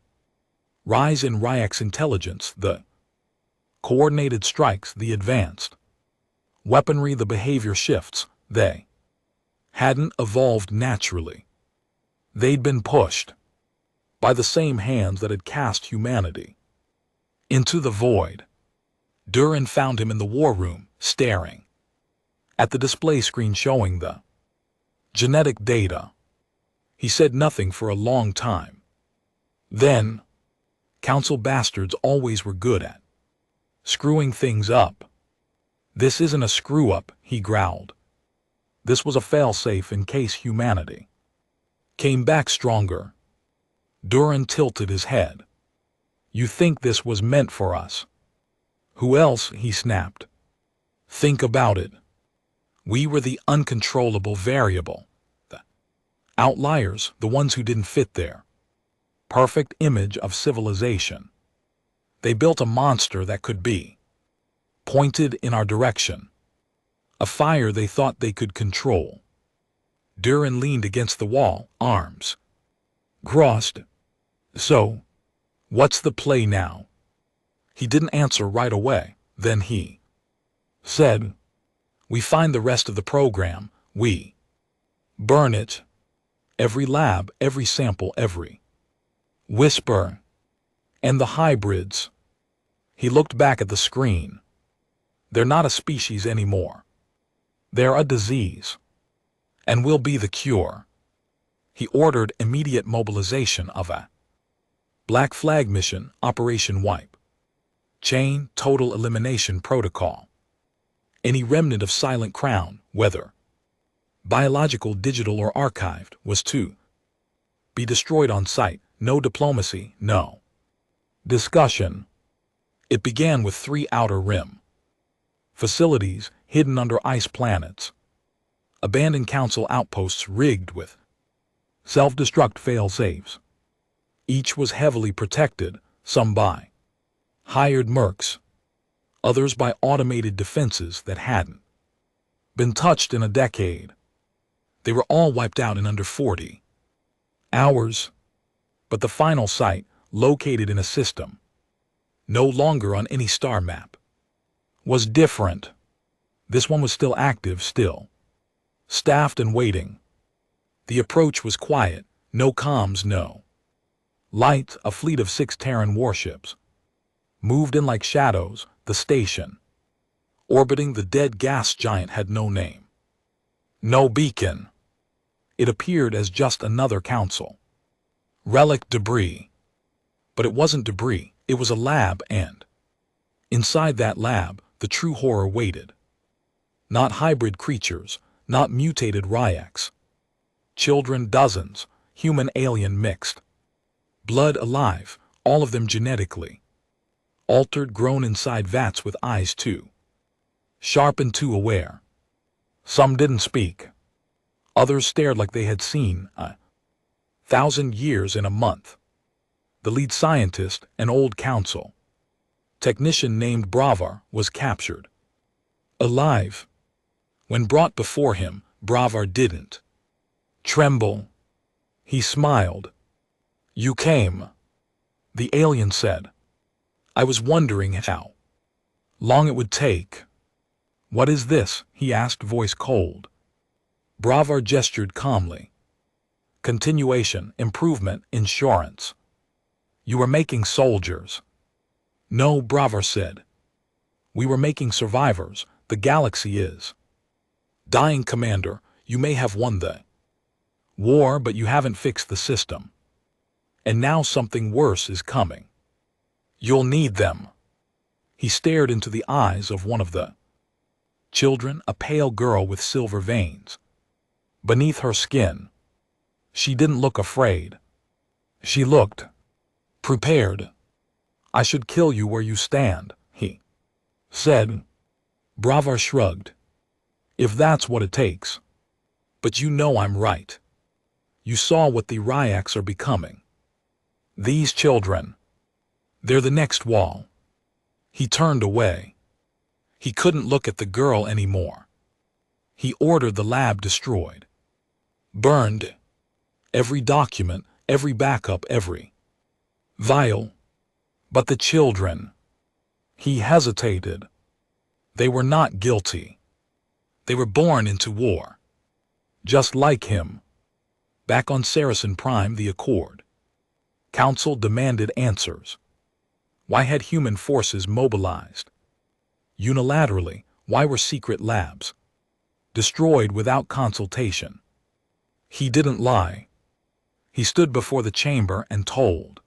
rise in Ryak's intelligence, the coordinated strikes, the advanced weaponry, the behavior shifts. They hadn't evolved naturally. They'd been pushed by the same hands that had cast humanity into the void. Duran found him in the war room, staring at the display screen showing the genetic data. He said nothing for a long time. Then, council bastards always were good at screwing things up. This isn't a screw-up, he growled. This was a failsafe in case humanity came back stronger. Duran tilted his head. You think this was meant for us? Who else? He snapped. Think about it. We were the uncontrollable variable. The outliers, the ones who didn't fit there. Perfect image of civilization. They built a monster that could be pointed in our direction. A fire they thought they could control. Duran leaned against the wall, arms crossed. So, what's the play now? He didn't answer right away. Then he said, we find the rest of the program, we burn it. Every lab, every sample, every whisper. And the hybrids. He looked back at the screen. They're not a species anymore. They're a disease. And will be the cure. He ordered immediate mobilization of a Black Flag mission, Operation Wipe. Chain Total Elimination Protocol. Any remnant of Silent Crown, whether biological, digital, or archived, was to be destroyed on sight. No diplomacy, no discussion. It began with 3 outer rim facilities hidden under ice planets. Abandoned council outposts rigged with self-destruct fail-safes. Each was heavily protected, some by hired mercs, others by automated defenses that hadn't Been touched in a decade. They were all wiped out in under 40 hours. But the final site, located in a system, no longer on any star map, was different. This one was still active, still staffed and waiting. The approach was quiet, no comms, no light. A fleet of 6 Terran warships moved in like shadows. The station, orbiting the dead gas giant, had no name, no beacon. It appeared as just another council relic debris. But it wasn't debris, it was a lab, and inside that lab, the true horror waited. Not hybrid creatures, not mutated Ryaks. Children, dozens, human-alien mixed. Blood alive, all of them genetically altered, grown inside vats with eyes too sharp and too aware. Some didn't speak. Others stared like they had seen 1,000 years in a month. The lead scientist, an old council technician named Bravar, was captured alive. When brought before him, Bravar didn't tremble. He smiled. "You came," the alien said. "I was wondering how long it would take." "What is this?" he asked, voice cold. Bravar gestured calmly. "Continuation, improvement, insurance. You were making soldiers." "No," Bravar said. "We were making survivors. The galaxy is dying, Commander. You may have won the war, but you haven't fixed the system. And now something worse is coming. You'll need them." He stared into the eyes of one of the children, a pale girl with silver veins beneath her skin. She didn't look afraid. She looked prepared. "I should kill you where you stand," he said. Bravar shrugged. "If that's what it takes. But you know I'm right. You saw what the Ryaks are becoming. These children, they're the next wall." He turned away. He couldn't look at the girl anymore. He ordered the lab destroyed. Burned. Every document, every backup, every vial. But the children. He hesitated. They were not guilty. They were born into war. Just like him. Back on Saracen Prime, the Accord Council demanded answers. Why had human forces mobilized unilaterally? Why were secret labs destroyed without consultation? He didn't lie. He stood before the chamber and told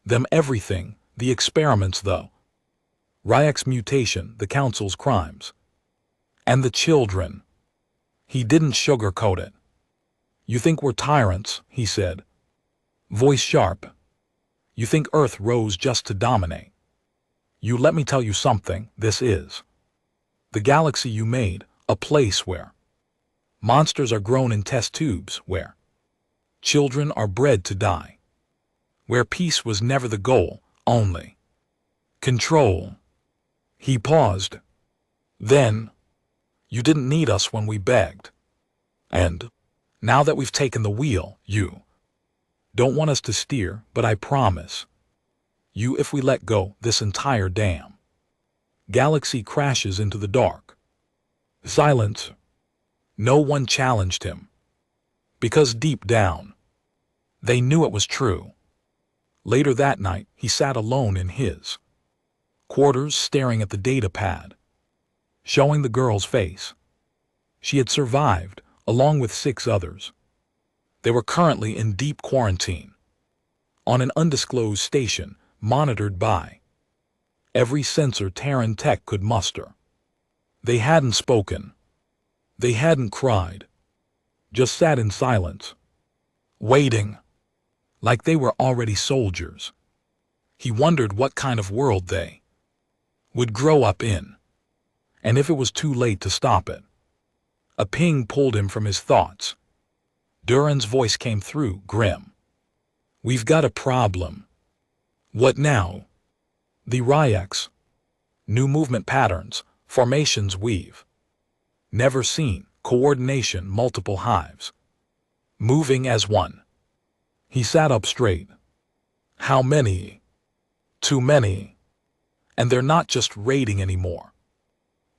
them everything, the experiments, though Ryak's mutation, the Council's crimes, and the children. He didn't sugarcoat it. "You think we're tyrants," he said, voice sharp. "You think Earth rose just to dominate. You let me tell you something, this is the galaxy you made, a place where monsters are grown in test tubes, where children are bred to die, where peace was never the goal, only control." He paused. "Then, you didn't need us when we begged. And now that we've taken the wheel, you don't want us to steer, but I promise you, if we let go, this entire damn galaxy crashes into the dark." Silence. No one challenged him. Because deep down, they knew it was true. Later that night, he sat alone in his quarters, staring at the data pad, showing the girl's face. She had survived, along with 6 others. They were currently in deep quarantine, on an undisclosed station, monitored by every sensor Terran tech could muster. They hadn't spoken. They hadn't cried. Just sat in silence, waiting, like they were already soldiers. He wondered what kind of world they would grow up in, and if it was too late to stop it. A ping pulled him from his thoughts. Duran's voice came through, grim. "We've got a problem." "What now?" "The Ryaks. New movement patterns, formations we've Never seen. Coordination, multiple hives. Moving as one. He sat up straight. How many? Too many. And they're not just raiding anymore.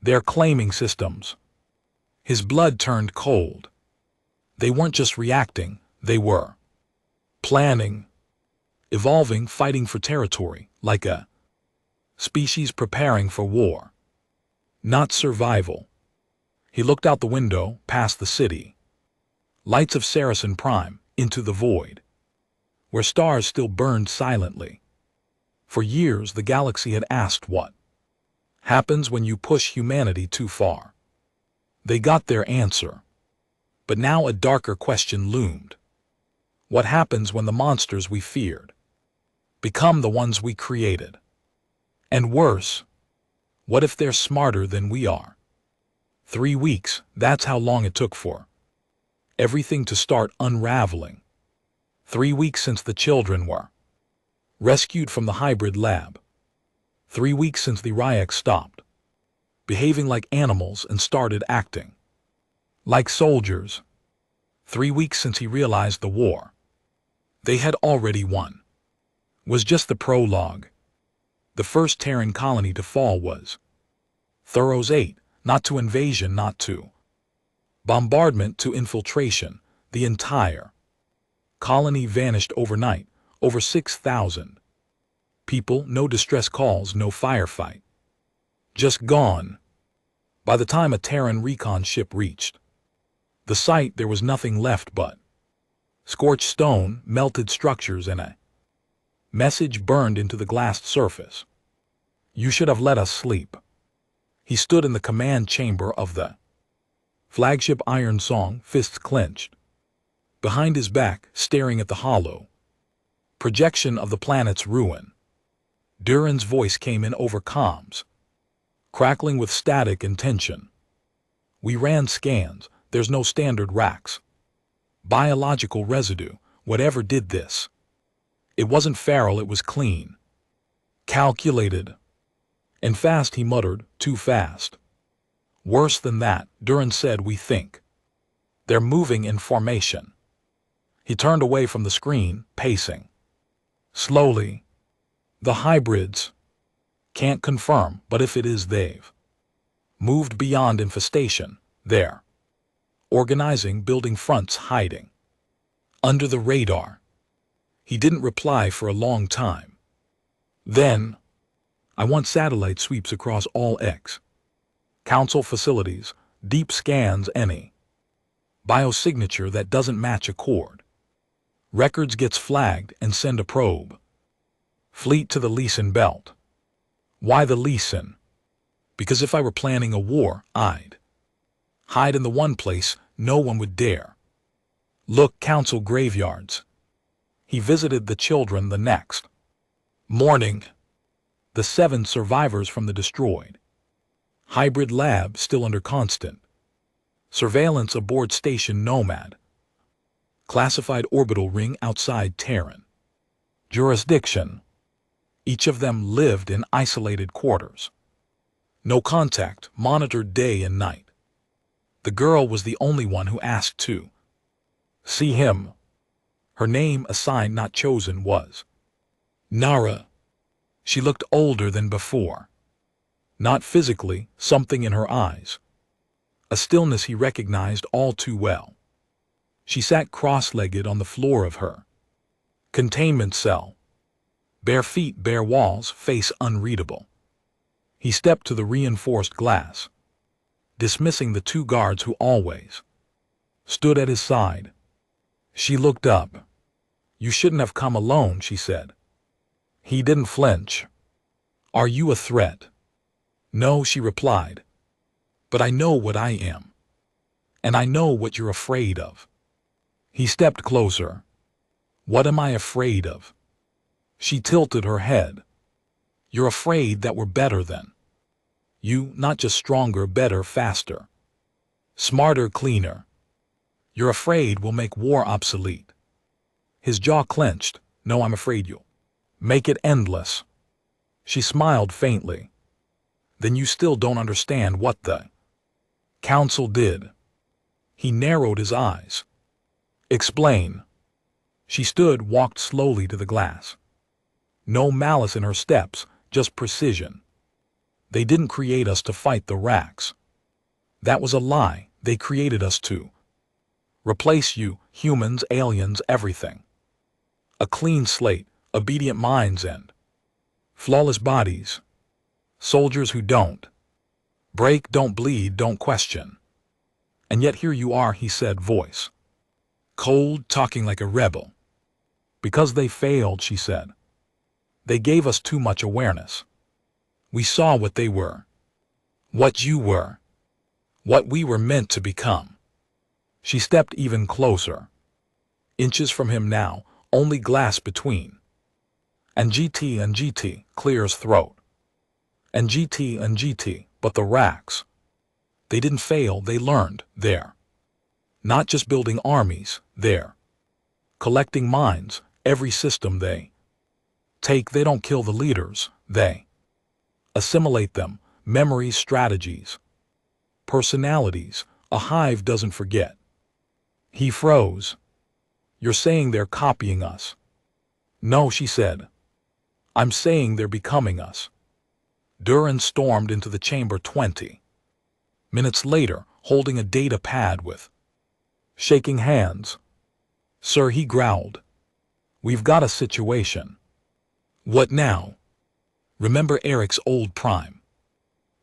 They're claiming systems. His blood turned cold. They weren't just reacting, they were planning, evolving, fighting for territory, like a species preparing for war. Not survival. He looked out the window, past the city. Lights of Saracen Prime, into the void, where stars still burned silently. For years the galaxy had asked what happens when you push humanity too far. They got their answer. But now a darker question loomed. What happens when the monsters we feared become the ones we created? And worse, what if they're smarter than we are? 3 weeks, that's how long it took for everything to start unraveling. 3 weeks since the children were rescued from the hybrid lab. 3 weeks since the Ryax stopped behaving like animals and started acting like soldiers. 3 weeks since he realized the war they had already won was just the prologue. The first Terran colony to fall was Thuros 8, not to invasion, not to bombardment, to infiltration. The entire colony vanished overnight, over 6,000 people, no distress calls, no firefight. Just gone. By the time a Terran recon ship reached the site, there was nothing left but scorched stone, melted structures, and a message burned into the glassed surface. You should have let us sleep. He stood in the command chamber of the flagship Iron Song, fists clenched behind his back, staring at the hollow projection of the planet's ruin. Duran's voice came in over comms, crackling with static and tension. We ran scans. There's no standard racks. Biological residue, whatever did this. It wasn't feral, it was clean. Calculated. And fast, he muttered, too fast. Worse than that, Duran said, we think they're moving in formation. He turned away from the screen, pacing slowly. The hybrids can't confirm, but if it is they've moved beyond infestation, they're organizing, building fronts, hiding under the radar. He didn't reply for a long time. Then, I want satellite sweeps across all X Council facilities, deep scans, any biosignature that doesn't match a cord. Records gets flagged and send a probe. Fleet to the Leeson belt. Why the Leeson? Because if I were planning a war, I'd hide in the one place no one would dare. Look, council graveyards. He visited the children the next morning. The 7 survivors from the destroyed hybrid lab still under constant surveillance aboard Station Nomad. Classified orbital ring outside Terran jurisdiction. Each of them lived in isolated quarters. No contact, monitored day and night. The girl was the only one who asked to see him. Her name, assigned not chosen, was Nara. She looked older than before. Not physically, something in her eyes. A stillness he recognized all too well. She sat cross-legged on the floor of her containment cell. Bare feet, bare walls, face unreadable. He stepped to the reinforced glass, dismissing the 2 guards who always stood at his side. She looked up. You shouldn't have come alone, she said. He didn't flinch. Are you a threat? No, she replied. But I know what I am. And I know what you're afraid of. He stepped closer. What am I afraid of? She tilted her head. You're afraid that we're better than you, not just stronger, better, faster, smarter, cleaner. You're afraid we'll make war obsolete. His jaw clenched. No, I'm afraid you'll make it endless. She smiled faintly. Then you still don't understand what the Council did. He narrowed his eyes. Explain. She stood, walked slowly to the glass. No malice in her steps, just precision. They didn't create us to fight the racks. That was a lie. They created us to replace you, humans, aliens, everything. A clean slate, obedient minds and flawless bodies. Soldiers who don't break, don't bleed, don't question. And yet here you are, he said, voice cold, talking like a rebel. Because they failed, she said. They gave us too much awareness. We saw what they were. What you were. What we were meant to become. She stepped even closer. Inches from him now, only glass between. And GT, clear his throat. And GT, but the racks. They didn't fail, they learned, there. Not just building armies, there. Collecting minds, every system they take, they don't kill the leaders, they assimilate them, memories, strategies, personalities. A hive doesn't forget. He froze. You're saying they're copying us? No, she said. I'm saying they're becoming us. Duran stormed into the chamber 20 minutes later, holding a data pad with shaking hands. Sir, he growled. We've got a situation. What now? Remember Eric's old prime?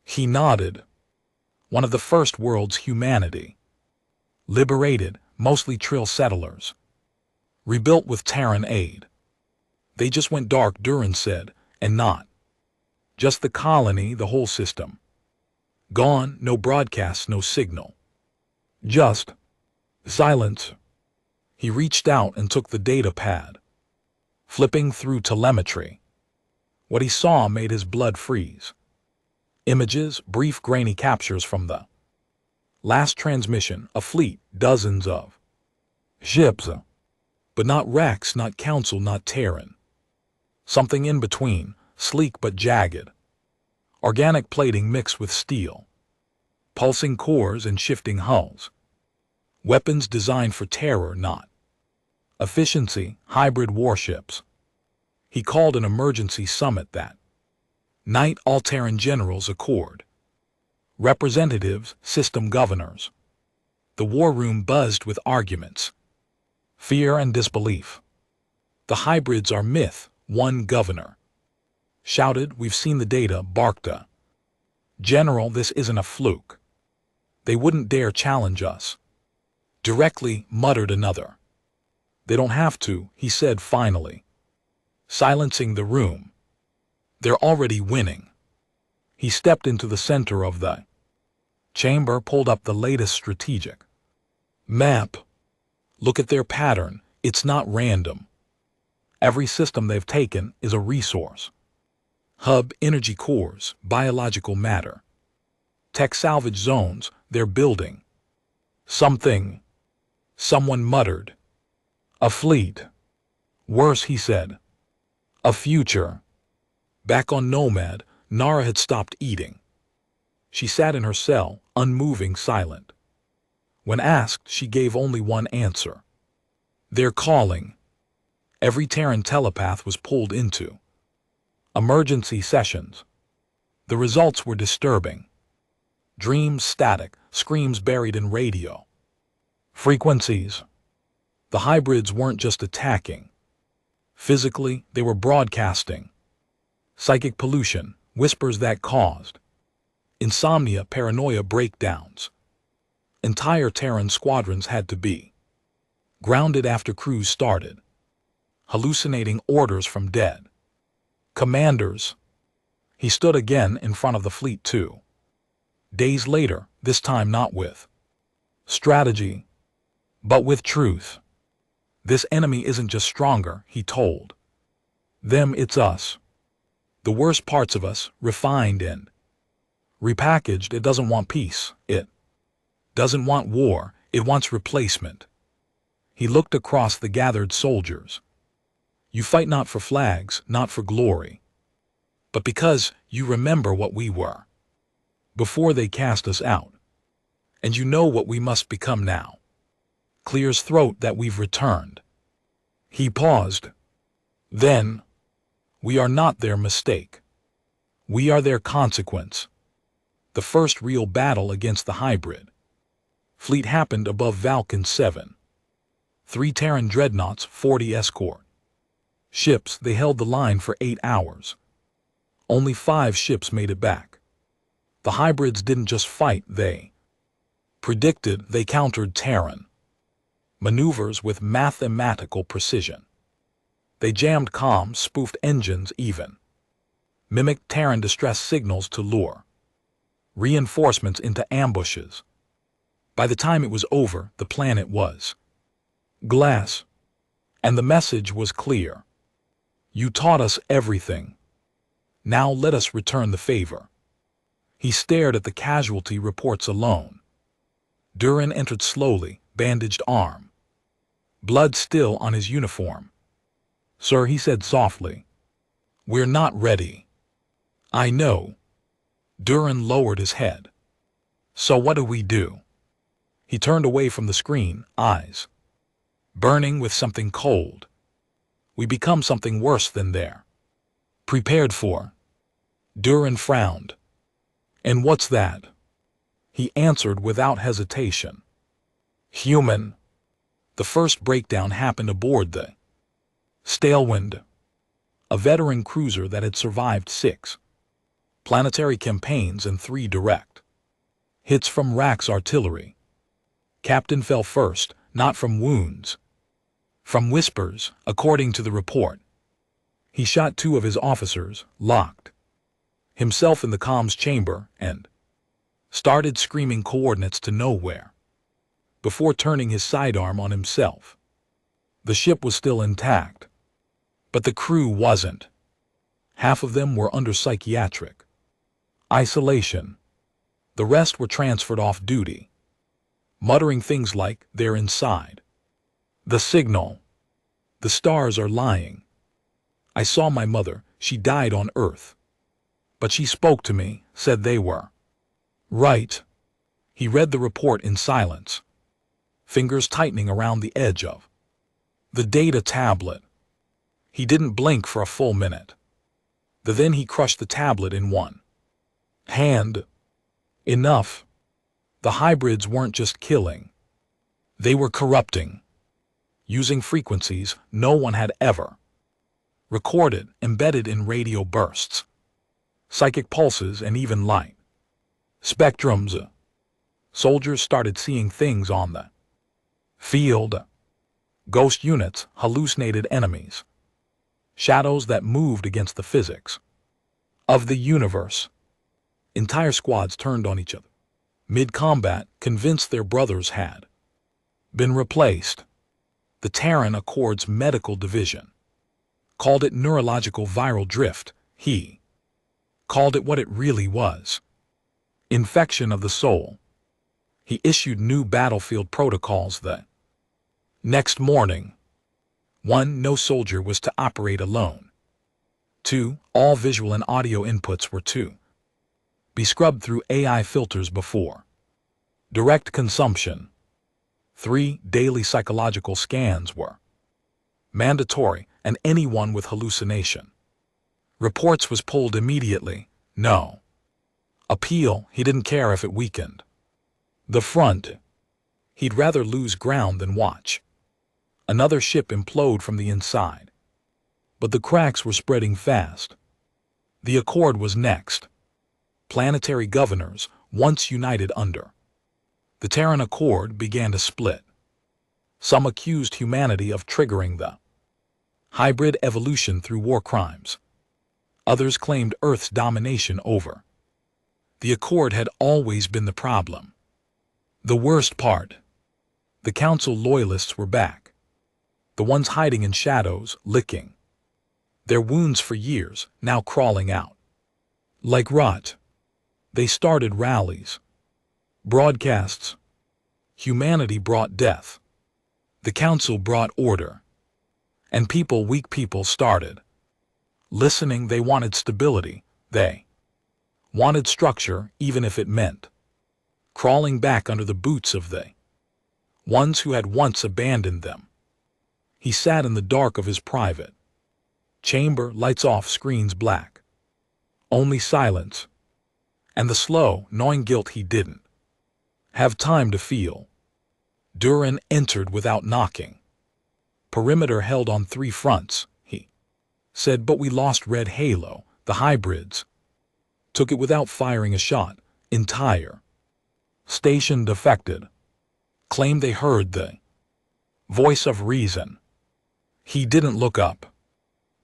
He nodded. One of the first world's humanity. Liberated, mostly Trill settlers. Rebuilt with Terran aid. They just went dark, Duran said, and not just the colony, the whole system. Gone, no broadcasts, no signal. Just silence. He reached out and took the data pad, flipping through telemetry. What he saw made his blood freeze. Images, brief grainy captures from the last transmission, a fleet, dozens of ships, but not Rex, not Council, not Terran. Something in between, sleek but jagged. Organic plating mixed with steel. Pulsing cores and shifting hulls. Weapons designed for terror, not efficiency, hybrid warships. He called an emergency summit that night, all Terran generals accord. Representatives, system governors. The war room buzzed with arguments. Fear and disbelief. The hybrids are myth, one governor shouted. We've seen the data, barked a general. This isn't a fluke. They wouldn't dare challenge us. Directly, muttered another. They don't have to, he said finally, silencing the room. They're already winning. He stepped into the center of the chamber, pulled up the latest strategic map. Look at their pattern. It's not random. Every system they've taken is a resource. Hub, energy cores, biological matter. Tech salvage zones, they're building something. Someone muttered. A fleet. Worse, he said. A future. Back on Nomad, Nara had stopped eating. She sat in her cell, unmoving, silent. When asked, she gave only one answer. They're calling. Every Terran telepath was pulled into emergency sessions. The results were disturbing. Dreams static, screams buried in radio frequencies. The hybrids weren't just attacking. Physically, they were broadcasting. Psychic pollution, whispers that caused insomnia, paranoia, breakdowns. Entire Terran squadrons had to be grounded after crews started, hallucinating orders from dead commanders. He stood again in front of the fleet 2 days later, this time not with strategy, but with truth. This enemy isn't just stronger, he told them, it's us. The worst parts of us, refined and repackaged. It doesn't want peace. It doesn't want war. It wants replacement. He looked across the gathered soldiers. You fight not for flags, not for glory, but because you remember what we were before they cast us out. And you know what we must become now. Clears throat that we've returned. He paused. Then, we are not their mistake. We are their consequence. The first real battle against the hybrid fleet happened above Vulcan 7. 3 Terran dreadnoughts, 40 escort ships. They held the line for 8 hours. Only 5 ships made it back. The hybrids didn't just fight, they predicted. They countered Terran maneuvers with mathematical precision. They jammed comms, spoofed engines, even mimicked Terran distress signals to lure reinforcements into ambushes. By the time it was over, the planet was glass, and the message was clear. You taught us everything. Now let us return the favor. He stared at the casualty reports alone. Durin entered slowly, bandaged arm, blood still on his uniform. Sir, he said softly, we're not ready. I know. Durin lowered his head. So what do we do? He turned away from the screen, eyes burning with something cold. We become something worse than they're prepared for. Durin frowned. And what's that? He answered without hesitation. Human. The first breakdown happened aboard the Stalewind, a veteran cruiser that had survived 6 planetary campaigns and 3 direct hits from Rack's artillery. Captain fell first, not from wounds, from whispers, according to the report. He shot 2 of his officers, locked himself in the comms chamber, and started screaming coordinates to nowhere before turning his sidearm on himself. The ship was still intact, but the crew wasn't. Half of them were under psychiatric isolation. The rest were transferred off duty, muttering things like, they're inside. The signal. The stars are lying. I saw my mother, she died on Earth. But she spoke to me, said they were right. He read the report in silence, fingers tightening around the edge of the data tablet. He didn't blink for a full minute. Then he crushed the tablet in one hand. Enough. The hybrids weren't just killing. They were corrupting, using frequencies no one had ever recorded, embedded in radio bursts, psychic pulses, and even light spectrums. Soldiers started seeing things on the field. Ghost units, hallucinated enemies, shadows that moved against the physics of the universe. Entire squads turned on each other mid-combat, convinced their brothers had been replaced. The Terran Accord's medical division called it neurological viral drift. He called it what it really was: infection of the soul. He issued new battlefield protocols the next morning. 1. No soldier was to operate alone. 2. All visual and audio inputs were to be scrubbed through AI filters before direct consumption. 3. Daily psychological scans were mandatory, and anyone with hallucination reports was pulled immediately. No appeal. He didn't care if it weakened the front. He'd rather lose ground than watch another ship implode from the inside. But the cracks were spreading fast. The Accord was next. Planetary governors, once united under the Terran Accord, began to split. Some accused humanity of triggering the hybrid evolution through war crimes. Others claimed Earth's domination over the Accord had always been the problem. The worst part: the Council loyalists were back. The ones hiding in shadows, licking their wounds for years, now crawling out like rot. They started rallies, broadcasts. Humanity brought death. The Council brought order. And people, weak people, started listening. They wanted stability. They wanted structure, even if it meant crawling back under the boots of the ones who had once abandoned them. He sat in the dark of his private chamber, lights off, screens black. Only silence, and the slow, gnawing guilt he didn't have time to feel. Duran entered without knocking. Perimeter held on 3 fronts, he said, but we lost Red Halo, the hybrids. Took it without firing a shot. Entire station defected. Claimed they heard the voice of reason. He didn't look up.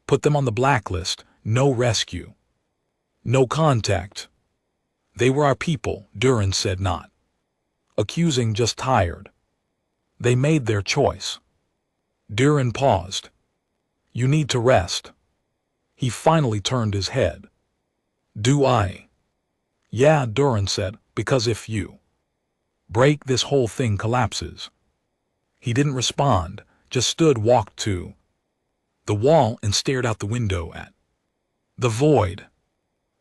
Put them on the blacklist. No rescue. No contact. They were our people, Duran said, not accusing, just tired. They made their choice. Duran paused. You need to rest. He finally turned his head. Do I? Yeah, Duran said, because if you break, this whole thing collapses. He didn't respond, just stood, walked to the wall and stared out the window at the void.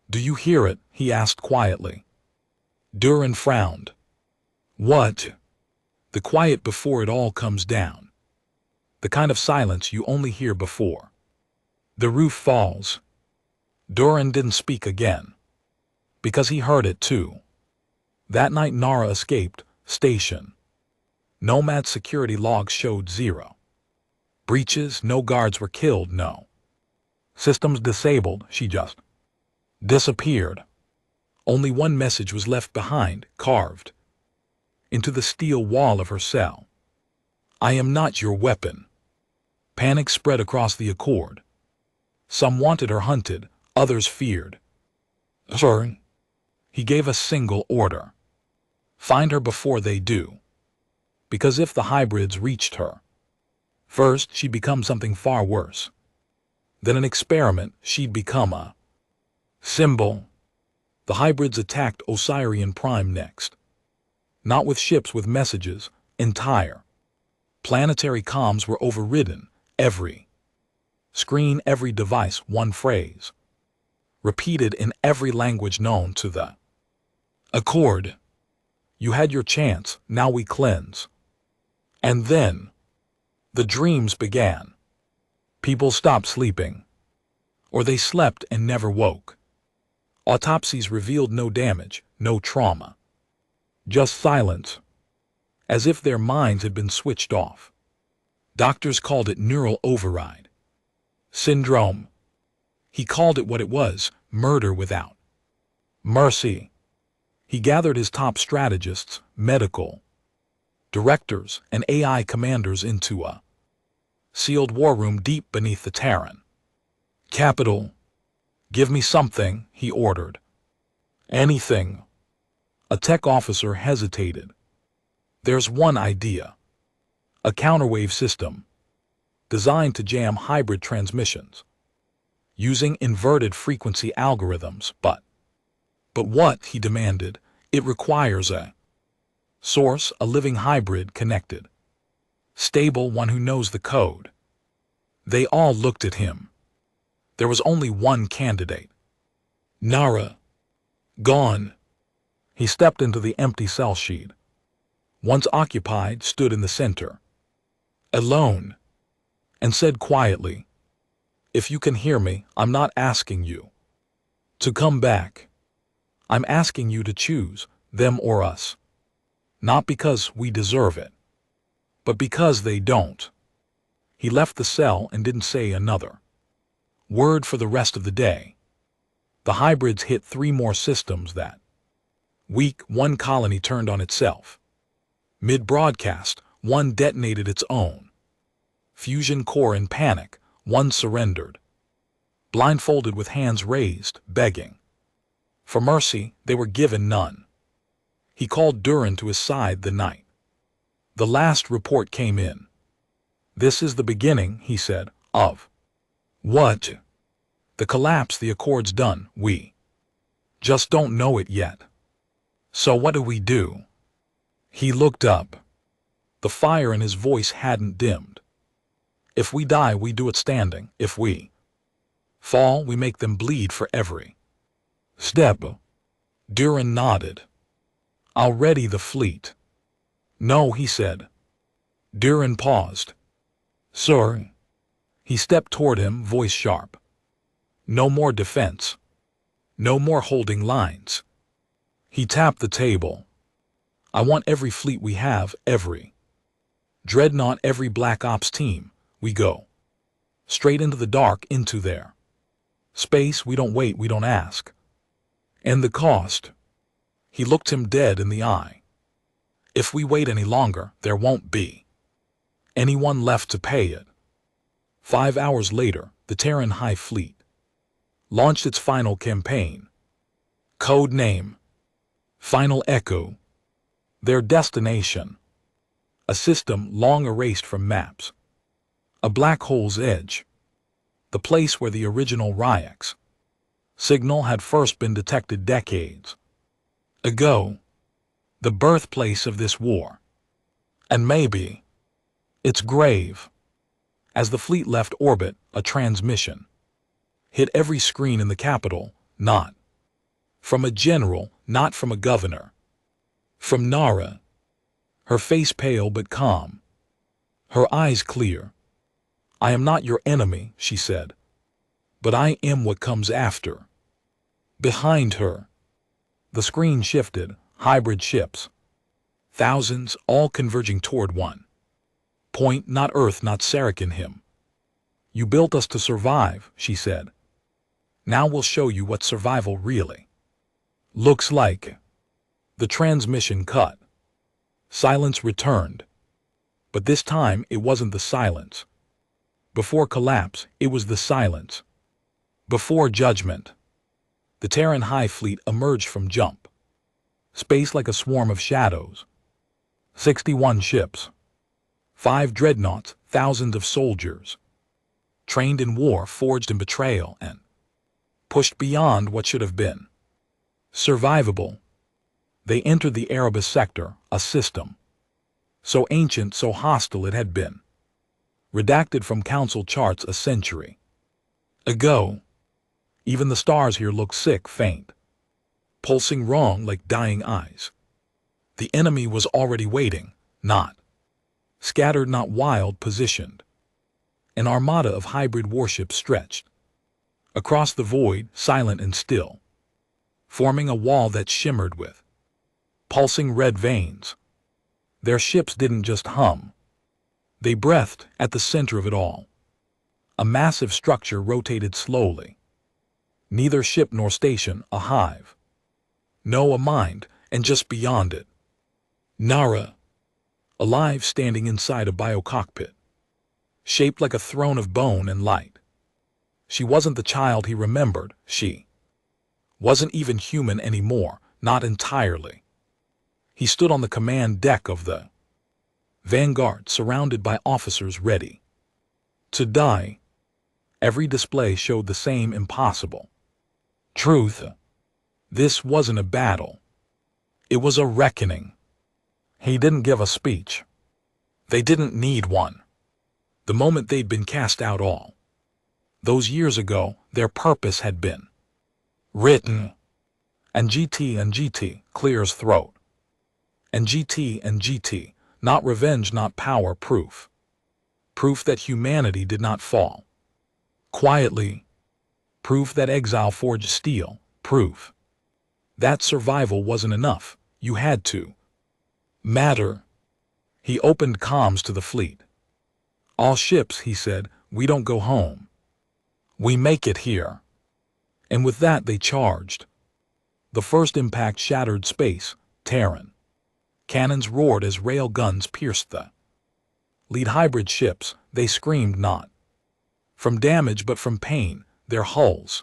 Do you hear it? He asked quietly. Duran frowned. What? The quiet before it all comes down. The kind of silence you only hear before the roof falls. Duran didn't speak again, because he heard it too. That night Nara escaped station. Nomad security logs showed 0 breaches, no guards were killed, no systems disabled. She just disappeared. Only one message was left behind, carved into the steel wall of her cell. I am not your weapon. Panic spread across the Accord. Some wanted her hunted, others feared. Sir, he gave a single order. Find her before they do. Because if the hybrids reached her first, she'd become something far worse than an experiment. She'd become a symbol. The hybrids attacked Osirian Prime next. Not with ships, with messages. Entire planetary comms were overridden. Every screen, every device, one phrase, repeated in every language known to the Accord. You had your chance, now we cleanse. And then the dreams began. People stopped sleeping. Or they slept and never woke. Autopsies revealed no damage, no trauma. Just silence. As if their minds had been switched off. Doctors called it neural override syndrome. He called it what it was, murder without mercy. He gathered his top strategists, medical directors, and AI commanders into a sealed war room deep beneath the Terran capital. Give me something, he ordered. Anything. A tech officer hesitated. There's one idea. A counterwave system designed to jam hybrid transmissions using inverted frequency algorithms, but what, he demanded. It requires a source, a living hybrid, connected, stable, one who knows the code. They all looked at him. There was only one candidate. Nara. Gone. He stepped into the empty cell sheet. Once occupied, stood in the center, alone, and said quietly, if you can hear me, I'm not asking you to come back. I'm asking you to choose, them or us. Not because we deserve it, but because they don't. He left the cell and didn't say another word for the rest of the day. The hybrids hit 3 more systems that week. 1 colony turned on itself. Mid-broadcast, 1 detonated its own fusion core. In panic, 1 surrendered. Blindfolded, with hands raised, begging for mercy, they were given none. He called Duran to his side the night the last report came in. This is the beginning, he said, of what? The collapse. The Accord's done. We just don't know it yet. So what do we do? He looked up. The fire in his voice hadn't dimmed. If we die, we do it standing. If we fall, we make them bleed for every step. Duran nodded. I'll ready the fleet. No, he said. Duran paused. Sir. He stepped toward him, voice sharp. No more defense. No more holding lines. He tapped the table. I want every fleet we have, every dreadnought, every Black Ops team. We go straight into the dark, into there. Space, we don't wait, we don't ask. And the cost? He looked him dead in the eye. If we wait any longer, there won't be anyone left to pay it. 5 hours later, the Terran High Fleet launched its final campaign. Code name: Final Echo. Their destination: a system long erased from maps. A black hole's edge. The place where the original Ryx signal had first been detected decades ago. The birthplace of this war. And maybe its grave. As the fleet left orbit, a transmission hit every screen in the capital, not from a general, not from a governor. From Nara. Her face pale but calm. Her eyes clear. I am not your enemy, she said. But I am what comes after. Behind her. The screen shifted, hybrid ships. Thousands, all converging toward one point, not Earth, not Sarek in him. You built us to survive, she said. Now we'll show you what survival really looks like. The transmission cut. Silence returned. But this time it wasn't the silence. Before collapse, it was the silence. Before judgment. The Terran High Fleet emerged from jump. Space like a swarm of shadows. 61 ships. 5 dreadnoughts, thousands of soldiers. Trained in war, forged in betrayal, and pushed beyond what should have been survivable. They entered the Erebus sector, a system so ancient, so hostile it had been redacted from council charts a century ago. Even the stars here looked sick, faint, pulsing wrong like dying eyes. The enemy was already waiting, not scattered, not wild, positioned. An armada of hybrid warships stretched across the void, silent and still, forming a wall that shimmered with pulsing red veins. Their ships didn't just hum. They breathed at the center of it all. A massive structure rotated slowly. Neither ship nor station, a hive. No, a mind, and just beyond it, Nara, alive, standing inside a biocockpit, shaped like a throne of bone and light. She wasn't the child he remembered. She wasn't even human anymore, not entirely. He stood on the command deck of the Vanguard, surrounded by officers ready to die. Every display showed the same impossible truth. This wasn't a battle. It was a reckoning. He didn't give a speech. They didn't need one. The moment they'd been cast out all those years ago, their purpose had been written. And GT clears throat. And GT, not revenge, not power, proof. Proof that humanity did not fall quietly. Proof that exile forged steel. Proof that survival wasn't enough. You had to matter. He opened comms to the fleet. All ships, he said, we don't go home. We make it here. And with that they charged. The first impact shattered space, Terran. Cannons roared as rail guns pierced the lead hybrid ships. They screamed not from damage but from pain, their hulls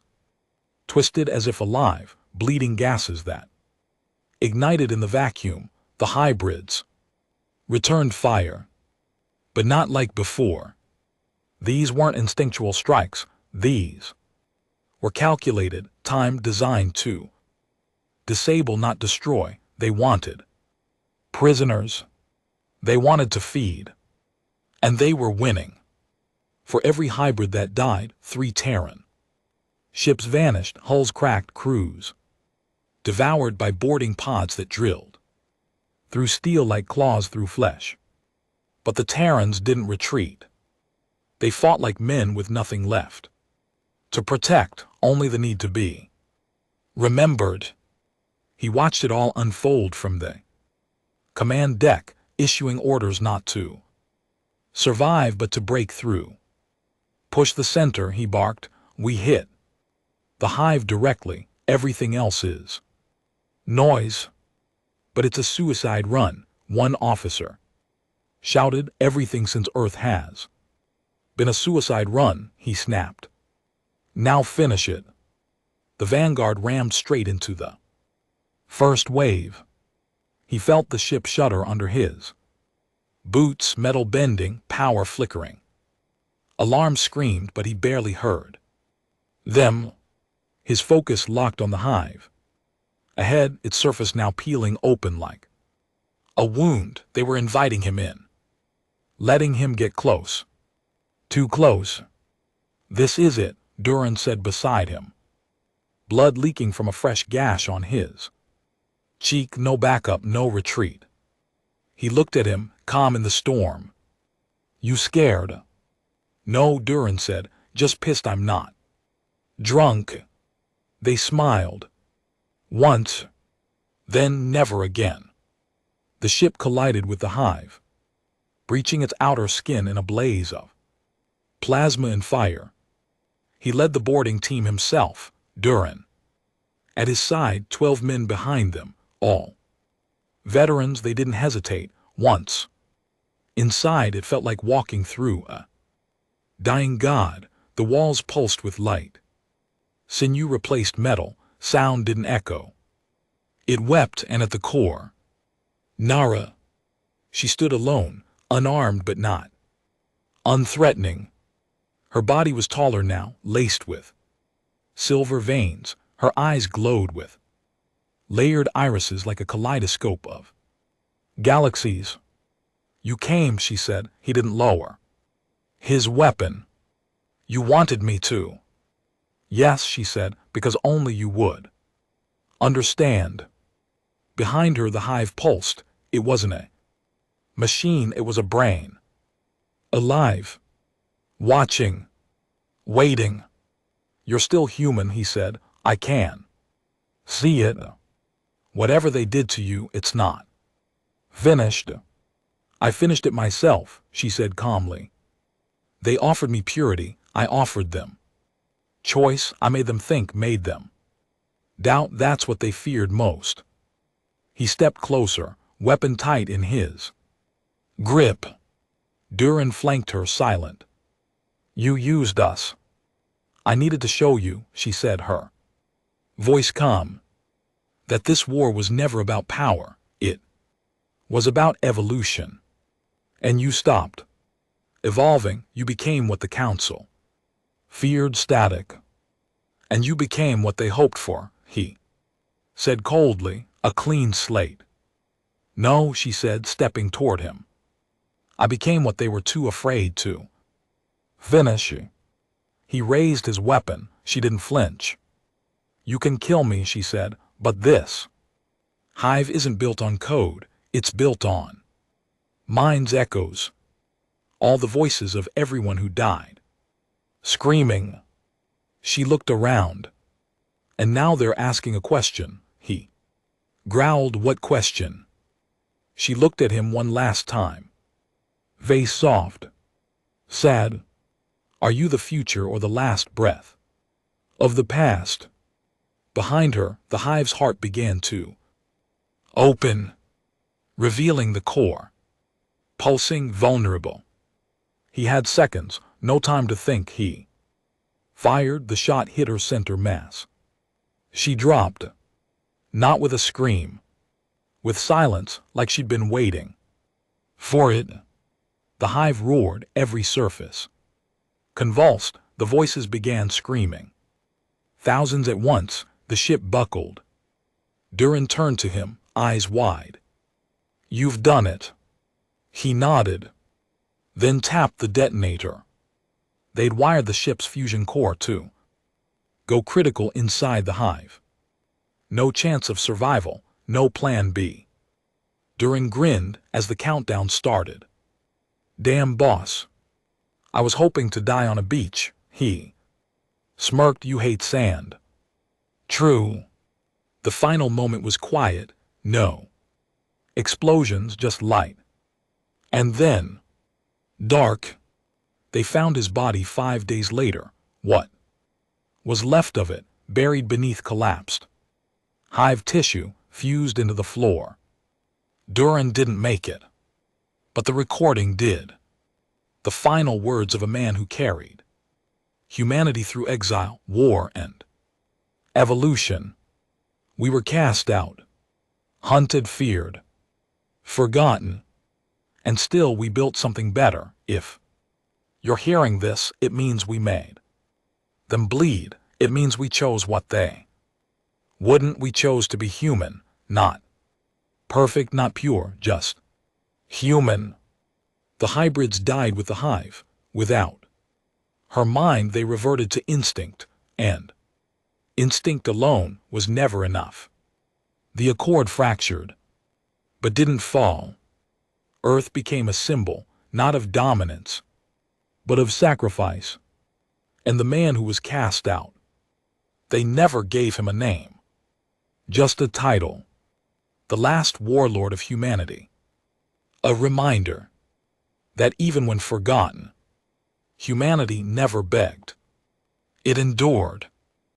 twisted as if alive, bleeding gases that ignited in the vacuum. The hybrids returned fire, but not like before. These weren't instinctual strikes. These were calculated, timed, designed to disable, not destroy. They wanted prisoners. They wanted to feed. And they were winning. For every hybrid that died, 3 Terran ships vanished, hulls cracked, crews devoured by boarding pods that drilled through steel like claws through flesh. But the Terrans didn't retreat. They fought like men with nothing left. To protect, only the need to be remembered. He watched it all unfold from the command deck, issuing orders not to survive but to break through. Push the center, he barked. We hit the hive directly. Everything else is noise. But it's a suicide run, one officer shouted. Everything since Earth has been a suicide run, he snapped. Now finish it. The Vanguard rammed straight into the first wave. He felt the ship shudder under his boots, metal bending, power flickering. Alarm screamed, but he barely heard them. His focus locked on the hive. Ahead, its surface now peeling open like a wound. They were inviting him in, letting him get close. Too close. This is it, Duran said beside him, blood leaking from a fresh gash on his cheek. No backup, no retreat. He looked at him, calm in the storm. You scared? No, Duran said, just pissed I'm not drunk. They smiled. Once, then never again. The ship collided with the hive, breaching its outer skin in a blaze of plasma and fire. He led the boarding team himself, Duran. At his side, 12 men behind them, all veterans. They didn't hesitate once. Inside, it felt like walking through a dying god. The walls pulsed with light. Sinew replaced metal. Sound didn't echo. It wept, and at the core, Nara. She stood alone, unarmed but not unthreatening. Her body was taller now, laced with silver veins. Her eyes glowed with layered irises like a kaleidoscope of galaxies. You came, she said. He didn't lower his weapon. You wanted me to. Yes, she said, because only you would understand. Behind her, the hive pulsed. It wasn't a machine, it was a brain. Alive. Watching. Waiting. You're still human, he said. I can see it. Whatever they did to you, it's not finished. I finished it myself, she said calmly. They offered me purity. I offered them choice. I made them think, made them doubt. That's what they feared most. He stepped closer, weapon tight in his grip. Duran flanked her, silent. You used us. I needed to show you, she said, her voice calm, that this war was never about power. It was about evolution. And you stopped evolving. You became what the Council feared, static. And you became what they hoped for, he said coldly, a clean slate. No, she said, stepping toward him. I became what they were too afraid to finish. He raised his weapon. She didn't flinch. You can kill me, she said, but this hive isn't built on code. It's built on mind's echoes. All the voices of everyone who died screaming. She looked around. And now they're asking a question, he growled. What question? She looked at him one last time. Face soft. Sad. Are you the future or the last breath of the past? Behind her, the hive's heart began to open, revealing the core, pulsing, vulnerable. He had seconds, no time to think. He fired. The shot hit her center mass. She dropped, not with a scream, with silence, like she'd been waiting for it. The hive roared, every surface convulsed. The voices began screaming. Thousands at once. The ship buckled. Duran turned to him, eyes wide. You've done it. He nodded, then tapped the detonator. They'd wired the ship's fusion core to go critical inside the hive. No chance of survival, no plan B. Duran grinned as the countdown started. Damn, boss. I was hoping to die on a beach, he smirked. You hate sand. True. The final moment was quiet. No explosions, just light. And then, dark. They found his body 5 days later. What was left of it, buried beneath collapsed hive tissue, fused into the floor. Duran didn't make it, but the recording did. The final words of a man who carried humanity through exile, war, and evolution. We were cast out, hunted, feared, forgotten, and still we built something better. If you're hearing this, it means we made them bleed. It means we chose what they wouldn't. We chose to be human, not perfect, not pure, just human. The hybrids died with the hive. Without her mind, they reverted to instinct, and instinct alone was never enough. The accord fractured, but didn't fall. Earth became a symbol, not of dominance, but of sacrifice. And the man who was cast out, they never gave him a name, just a title. The last warlord of humanity. A reminder that even when forgotten, humanity never begged. It endured.